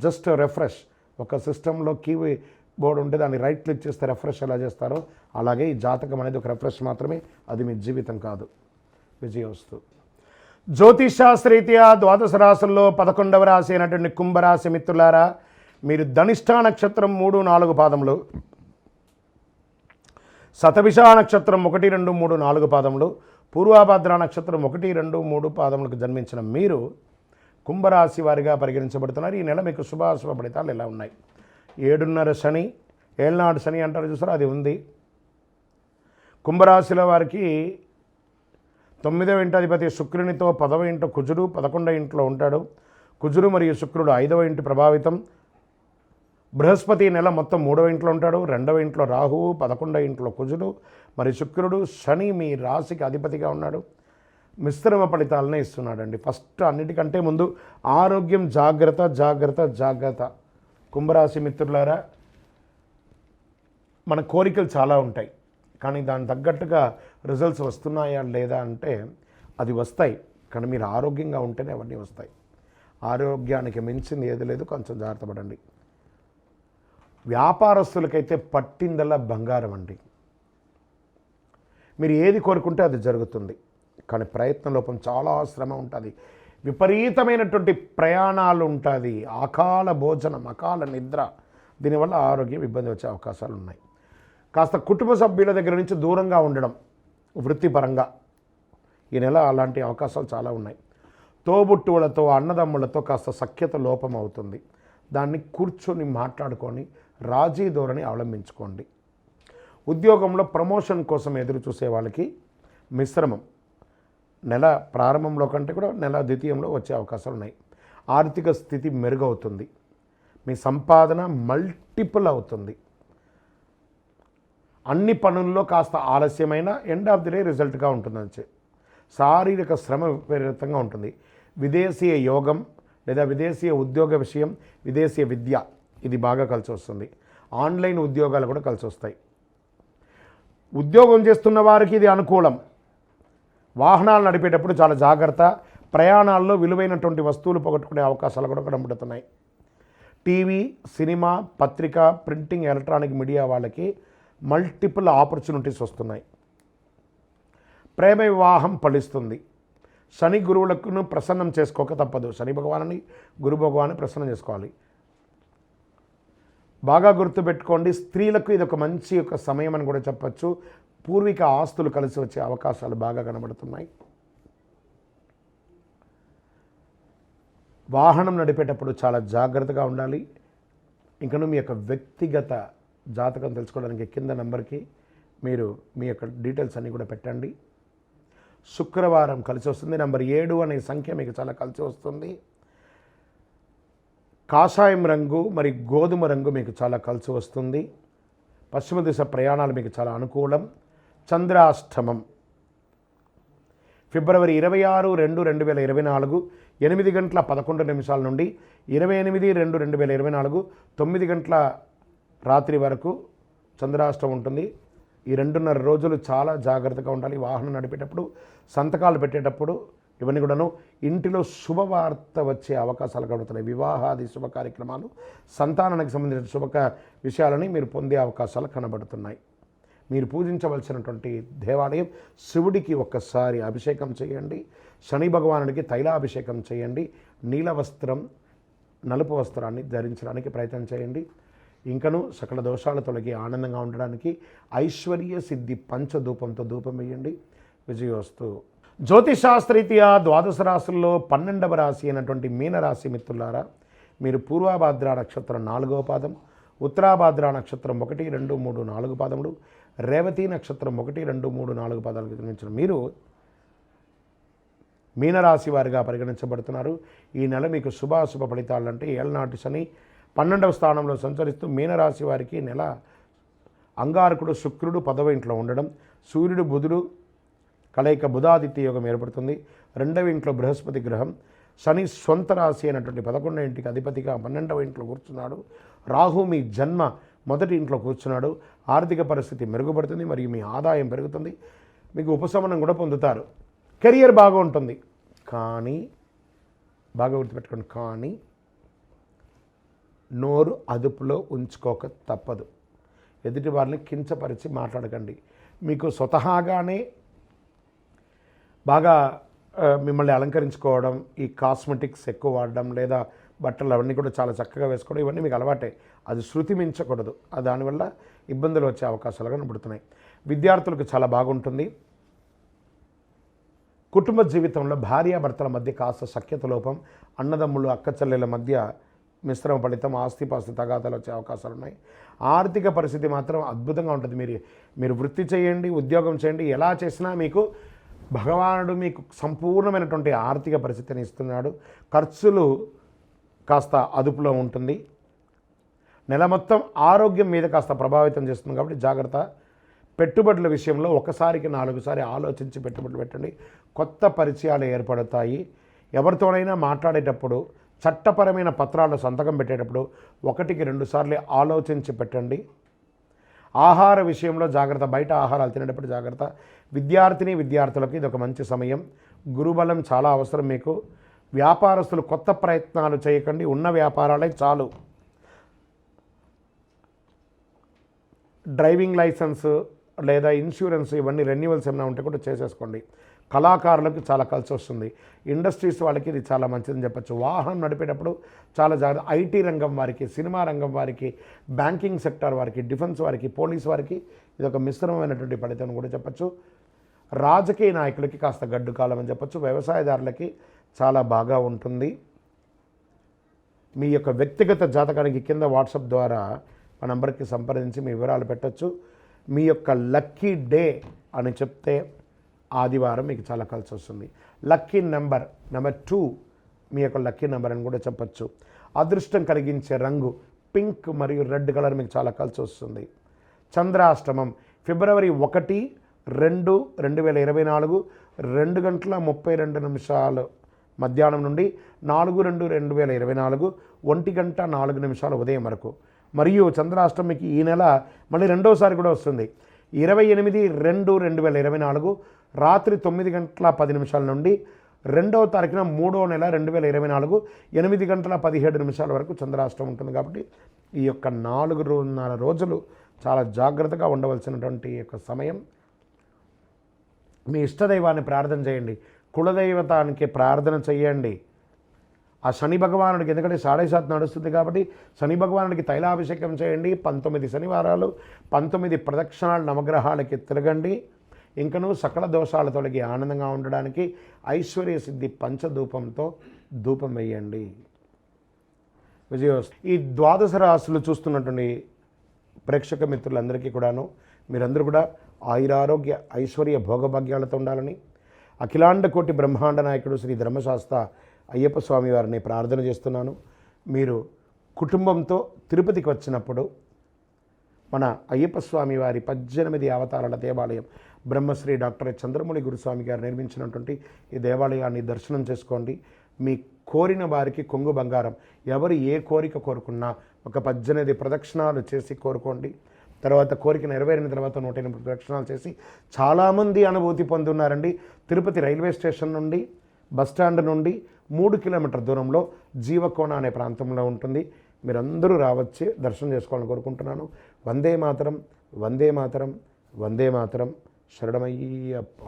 Just refresh. ఒక సిస్టంలో కీబోర్డ్ ఉంటే దాన్ని రైట్ క్లిక్ చేస్తే రిఫ్రెష్ ఎలా చేస్తారో అలాగే ఈ జాతకం అనేది ఒక రిఫ్రెష్ మాత్రమే, అది మీ జీవితం కాదు. విజయోస్తు. జ్యోతిషాస్త్రరీత్యా ద్వాదశ రాశుల్లో 11వ రాశి అయినటువంటి కుంభరాశి మిత్రులారా, మీరు ధనిష్ఠా నక్షత్రం 3, 4 పాదములు, శతభిష నక్షత్రం 1, 2, 3, 4 పాదములు, పూర్వభద్ర నక్షత్రం 1, 2, 3 పాదములకు జన్మించిన మీరు కుంభరాశి వారిగా పరిగణించబడుతున్నారు. ఈ నెల మీకు శుభాశుభ ఫలితాలు ఎలా ఉన్నాయి? 7.5 శని, ఏళ్ళనాడు శని అంటారు చూసారా, అది ఉంది. కుంభరాశిలో వారికి 9వ ఇంటి అధిపతి శుక్రునితో 10వ ఇంట కుజుడు, 11వ ఇంట్లో ఉంటాడు. కుజుడు మరియు శుక్రుడు 5వ ఇంటి ప్రభావితం. బృహస్పతి నెల మొత్తం 3వ ఇంట్లో ఉంటాడు. 2వ ఇంట్లో రాహువు, 11వ ఇంట్లో కుజుడు మరియు శుక్రుడు. శని మీ రాశికి అధిపతిగా ఉన్నాడు. మిశ్రమ ఫలితాలనే ఇస్తున్నాడండి. ఫస్ట్ అన్నిటికంటే ముందు ఆరోగ్యం జాగ్రత్త జాగ్రత్త జాగ్రత్త. కుంభరాశి మిత్రులారా, మన కోరికలు చాలా ఉంటాయి, కానీ దాని తగ్గట్టుగా రిజల్ట్స్ వస్తున్నాయా లేదా అంటే అది వస్తాయి, కానీ మీరు ఆరోగ్యంగా ఉంటేనే అవన్నీ వస్తాయి. ఆరోగ్యానికి మించింది ఏది లేదు, కొంచెం జాగ్రత్త పడండి. వ్యాపారస్తులకైతే పట్టిందల్లా బంగారం అండి. మీరు ఏది కోరుకుంటే అది జరుగుతుంది, కానీ ప్రయత్న లోపం, చాలా శ్రమ ఉంటుంది, విపరీతమైనటువంటి ప్రయాణాలు ఉంటుంది, అకాల భోజనం, అకాల నిద్ర, దీనివల్ల ఆరోగ్యం ఇబ్బంది వచ్చే అవకాశాలు ఉన్నాయి. కాస్త కుటుంబ సభ్యుల దగ్గర నుంచి దూరంగా ఉండడం వృత్తిపరంగా ఈ నెల అలాంటి అవకాశాలు చాలా ఉన్నాయి. తోబుట్టువులతో, అన్నదమ్ములతో కాస్త సఖ్యత లోపం అవుతుంది. దాన్ని కూర్చొని మాట్లాడుకొని రాజీ ధోరణి అవలంబించుకోండి. ఉద్యోగంలో ప్రమోషన్ కోసం ఎదురు చూసే వాళ్ళకి మిశ్రమం. నెల ప్రారంభంలో కంటే కూడా నెల ద్వితీయంలో వచ్చే అవకాశాలు ఉన్నాయి. ఆర్థిక స్థితి మెరుగవుతుంది. మీ సంపాదన మల్టిపుల్ అవుతుంది. అన్ని పనుల్లో కాస్త ఆలస్యమైన ఎండ్ ఆఫ్ ది డే రిజల్ట్గా ఉంటుందని. శారీరక శ్రమ విపరీతంగా ఉంటుంది. విదేశీయ యోగం లేదా విదేశీయ ఉద్యోగ విషయం, విదేశీయ విద్య ఇది బాగా కలిసి వస్తుంది. ఆన్లైన్ ఉద్యోగాలు కూడా కలిసి వస్తాయి. ఉద్యోగం చేస్తున్న వారికి ఇది అనుకూలం. వాహనాలు నడిపేటప్పుడు చాలా జాగ్రత్త. ప్రయాణాల్లో విలువైనటువంటి వస్తువులు పోగొట్టుకునే అవకాశాలు కూడా కనబడుతున్నాయి. టీవీ, సినిమా, పత్రిక, ప్రింటింగ్, ఎలక్ట్రానిక్ మీడియా వాళ్ళకి మల్టిపుల్ ఆపర్చునిటీస్ వస్తున్నాయి. ప్రేమ వివాహం ఫలిస్తుంది. శని గురువులకు ప్రసన్నం చేసుకోక తప్పదు. శని భగవాన్ని, గురు భగవాన్ని ప్రసన్నం చేసుకోవాలి. బాగా గుర్తుపెట్టుకోండి, స్త్రీలకు ఇది ఒక మంచి ఒక సమయం అని కూడా చెప్పచ్చు. పూర్వీక ఆస్తులు కలిసి వచ్చే అవకాశాలు బాగా కనబడుతున్నాయి. వాహనం నడిపేటప్పుడు చాలా జాగ్రత్తగా ఉండాలి. ఇంకను మీ యొక్క వ్యక్తిగత జాతకం తెలుసుకోవడానికి కింద నెంబర్కి మీరు మీ యొక్క డీటెయిల్స్ అన్నీ కూడా పెట్టండి. శుక్రవారం కలిసి వస్తుంది. నెంబర్ 7 అనే సంఖ్య మీకు చాలా కలిసి వస్తుంది. కాషాయం రంగు మరి గోధుమ రంగు మీకు చాలా కలిసి వస్తుంది. పశ్చిమ దిశ ప్రయాణాలు మీకు చాలా అనుకూలం. చంద్రాష్టమం ఫిబ్రవరి 26/2/2024 8:11 నుండి 28/2/2024 9 రాత్రి వరకు చంద్రాష్టమం ఉంటుంది. ఈ 2.5 రోజులు చాలా జాగ్రత్తగా ఉండాలి. వాహనం నడిపేటప్పుడు, సంతకాలు పెట్టేటప్పుడు ఇవన్నీ కూడాను. ఇంటిలో శుభవార్త వచ్చే అవకాశాలు కలుగుతున్నాయి. వివాహాది శుభ కార్యక్రమాలు, సంతానానికి సంబంధించిన శుభ విషయాలని మీరు పొందే అవకాశాలు కనబడుతున్నాయి. మీరు పూజించవలసినటువంటి దేవాలయం శివుడికి ఒక్కసారి అభిషేకం చేయండి. శని భగవానుడికి తైలాభిషేకం చేయండి. నీల వస్త్రం, నలుపు వస్త్రాన్ని ధరించడానికి ప్రయత్నం చేయండి. ఇంకను సకల దోషాలు తొలగి ఆనందంగా ఉండడానికి ఐశ్వర్య సిద్ధి పంచధూపంతో ధూపం వేయండి. విజయోస్తు. జ్యోతిషాస్త్రరీత్యా ద్వాదశ రాశుల్లో 12వ రాశి అయినటువంటి మీనరాశి మిత్రులారా, మీరు పూర్వభాద్ర నక్షత్రం 4వ పాదం, ఉత్తరాభాద్ర నక్షత్రం 1, 2, 3, 4 పాదములు, రేవతి నక్షత్రం 1, 2, 3, 4 పాదాలకు జన్మించిన మీరు మీనరాశి వారిగా పరిగణించబడుతున్నారు. ఈ నెల మీకు శుభాశుభ ఫలితాలు అంటే ఏళ్ళనాటి శని 12వ స్థానంలో సంచరిస్తూ మీనరాశి వారికి నెల అంగారకుడు శుక్రుడు 10వ ఇంట్లో ఉండడం, సూర్యుడు బుధుడు కలయిక బుధాదిత్య యోగం ఏర్పడుతుంది. 2వ ఇంట్లో బృహస్పతి గ్రహం, శని స్వంత రాశి అయినటువంటి 11వ ఇంటికి అధిపతిగా 12వ ఇంట్లో కూర్చున్నాడు. రాహు మీ జన్మ మొదటి ఇంట్లో కూర్చున్నాడు. ఆర్థిక పరిస్థితి మెరుగుపడుతుంది మరియు మీ ఆదాయం పెరుగుతుంది. మీకు ఉపశమనం కూడా పొందుతారు. కెరియర్ బాగా ఉంటుంది. కానీ బాగా గుర్తుపెట్టుకోండి, కానీ నోరు అదుపులో ఉంచుకోక తప్పదు. ఎదుటి వారిని కించపరిచి మాట్లాడకండి. మీకు స్వతహాగానే బాగా మిమ్మల్ని అలంకరించుకోవడం, ఈ కాస్మెటిక్స్ ఎక్కువ వాడడం, లేదా బట్టలు అవన్నీ కూడా చాలా చక్కగా వేసుకోవడం, ఇవన్నీ మీకు అలవాటే. అది శృతి మించకూడదు. దానివల్ల ఇబ్బందులు వచ్చే అవకాశాలు కనబడుతున్నాయి. విద్యార్థులకు చాలా బాగుంటుంది. కుటుంబ జీవితంలో భార్యాభర్తల మధ్య కాస్త సఖ్యత లోపం, అన్నదమ్ములు అక్క చెల్లెల మధ్య మిశ్రమ ఫలితం, ఆస్తిపాస్తి తగాదాలు వచ్చే అవకాశాలు ఉన్నాయి. ఆర్థిక పరిస్థితి మాత్రం అద్భుతంగా ఉంటుంది. మీరు వృత్తి చేయండి, ఉద్యోగం చేయండి, ఎలా చేసినా మీకు భగవానుడు మీకు సంపూర్ణమైనటువంటి ఆర్థిక పరిస్థితిని ఇస్తున్నాడు. ఖర్చులు కాస్త అదుపులో ఉంటుంది. నెల మొత్తం ఆరోగ్యం మీద కాస్త ప్రభావితం చేస్తుంది కాబట్టి జాగ్రత్త. పెట్టుబడుల విషయంలో ఒకసారికి 4 సార్లు ఆలోచించి పెట్టుబడులు పెట్టండి. కొత్త పరిచయాలు ఏర్పడతాయి. ఎవరితోనైనా మాట్లాడేటప్పుడు, చట్టపరమైన పత్రాలు సంతకం పెట్టేటప్పుడు 1కి 2 సార్లు ఆలోచించి పెట్టండి. ఆహార విషయంలో జాగ్రత్త. బయట ఆహారాలు తినేటప్పుడు జాగ్రత్త. విద్యార్థులకు ఇది ఒక మంచి సమయం. గురుబలం చాలా అవసరం మీకు. వ్యాపారస్తులు కొత్త ప్రయత్నాలు చేయకండి. ఉన్న వ్యాపారాలే చాలు. డ్రైవింగ్ లైసెన్స్ లేదా ఇన్సూరెన్స్ ఇవన్నీ రెన్యువల్స్ ఏమైనా ఉంటే కూడా చేసేసుకోండి. కళాకారులకు చాలా కలిసి వస్తుంది. ఇండస్ట్రీస్ వాళ్ళకి ఇది చాలా మంచిదని చెప్పచ్చు. వాహనం నడిపేటప్పుడు చాలా జాగ్రత్త. ఐటీ రంగం వారికి, సినిమా రంగం వారికి, బ్యాంకింగ్ సెక్టార్ వారికి, డిఫెన్స్ వారికి, పోలీస్ వారికి ఇది ఒక మిశ్రమమైనటువంటి ఫలితం కూడా చెప్పచ్చు. రాజకీయ నాయకులకి కాస్త గడ్డు కాలం అని చెప్పచ్చు. వ్యవసాయదారులకి చాలా బాగా ఉంటుంది. మీ యొక్క వ్యక్తిగత జాతకానికి కింద వాట్సాప్ ద్వారా మా నంబర్కి సంప్రదించి మీ వివరాలు పెట్టచ్చు. మీ యొక్క లక్కీ డే అని చెప్తే ఆదివారం మీకు చాలా కలిసి వస్తుంది. లక్కీ నెంబర్ 2 మీ యొక్క లక్కీ నెంబర్ అని కూడా చెప్పచ్చు. అదృష్టం కలిగించే రంగు పింక్ మరియు రెడ్ కలర్ మీకు చాలా కలిసి వస్తుంది. చంద్రాష్టమం ఫిబ్రవరి 1, 2, 2024 2:32 మధ్యాహ్నం నుండి 4, 2, 2024 1:04 ఉదయం వరకు. మరియు చంద్రాష్టమికి ఈ నెల మళ్ళీ రెండోసారి కూడా వస్తుంది. 28/2/2024 రాత్రి 9:10 నుండి 2వ తారీఖున 3వ నెల 2024 8:17 వరకు చంద్రాష్టమం ఉంటుంది. కాబట్టి ఈ యొక్క 4.5 రోజులు చాలా జాగ్రత్తగా ఉండవలసినటువంటి యొక్క సమయం. మీ ఇష్టదైవాన్ని ప్రార్థన చేయండి, కులదైవతానికి ప్రార్థన చేయండి. ఆ శని భగవానుడికి, ఎందుకంటే 7.5 నడుస్తుంది కాబట్టి శని భగవానుడికి తైలాభిషేకం చేయండి. 19 శనివారాలు 19 ప్రదక్షిణాలు నవగ్రహాలకి తిరగండి. ఇంకనూ సకల దోషాలు తొలగి ఆనందంగా ఉండడానికి ఐశ్వర్య సిద్ధి పంచధూపంతో ధూపం వేయండి. విజయోస్తు. ఈ 12 రాశులు చూస్తున్నటువంటి ప్రేక్షక మిత్రులందరికీ కూడాను మీరందరూ కూడా ఆయురారోగ్య ఐశ్వర్య భోగభాగ్యాలతో ఉండాలని అఖిలాండ కోటి బ్రహ్మాండ నాయకుడు శ్రీ ధర్మశాస్త్ర అయ్యప్ప స్వామి వారిని ప్రార్థన చేస్తున్నాను. మీరు కుటుంబంతో తిరుపతికి వచ్చినప్పుడు మన అయ్యప్ప స్వామి వారి 18 అవతారాల దేవాలయం బ్రహ్మశ్రీ డాక్టర్ చంద్రమౌళి గురుస్వామి గారు నిర్మించినటువంటి ఈ దేవాలయాన్ని దర్శనం చేసుకోండి. మీ కోరిన వారికి కొంగు బంగారం, ఎవరు ఏ కోరిక కోరుకున్నా ఒక 18 ప్రదక్షిణాలు చేసి కోరుకోండి. తర్వాత కోరిక నెరవేరిన తర్వాత 108 ప్రదక్షిణాలు చేసి చాలామంది అనుభూతి పొందున్నారండి. తిరుపతి రైల్వే స్టేషన్ నుండి బస్టాండ్ నుండి 3 కిలోమీటర్ దూరంలో జీవకోణ అనే ప్రాంతంలో ఉంటుంది. మీరందరూ రావచ్చి దర్శనం చేసుకోవాలని కోరుకుంటున్నాను. వందే మాతరం, వందే మాతరం, వందే మాతరం. శరణమయ్యప్ప.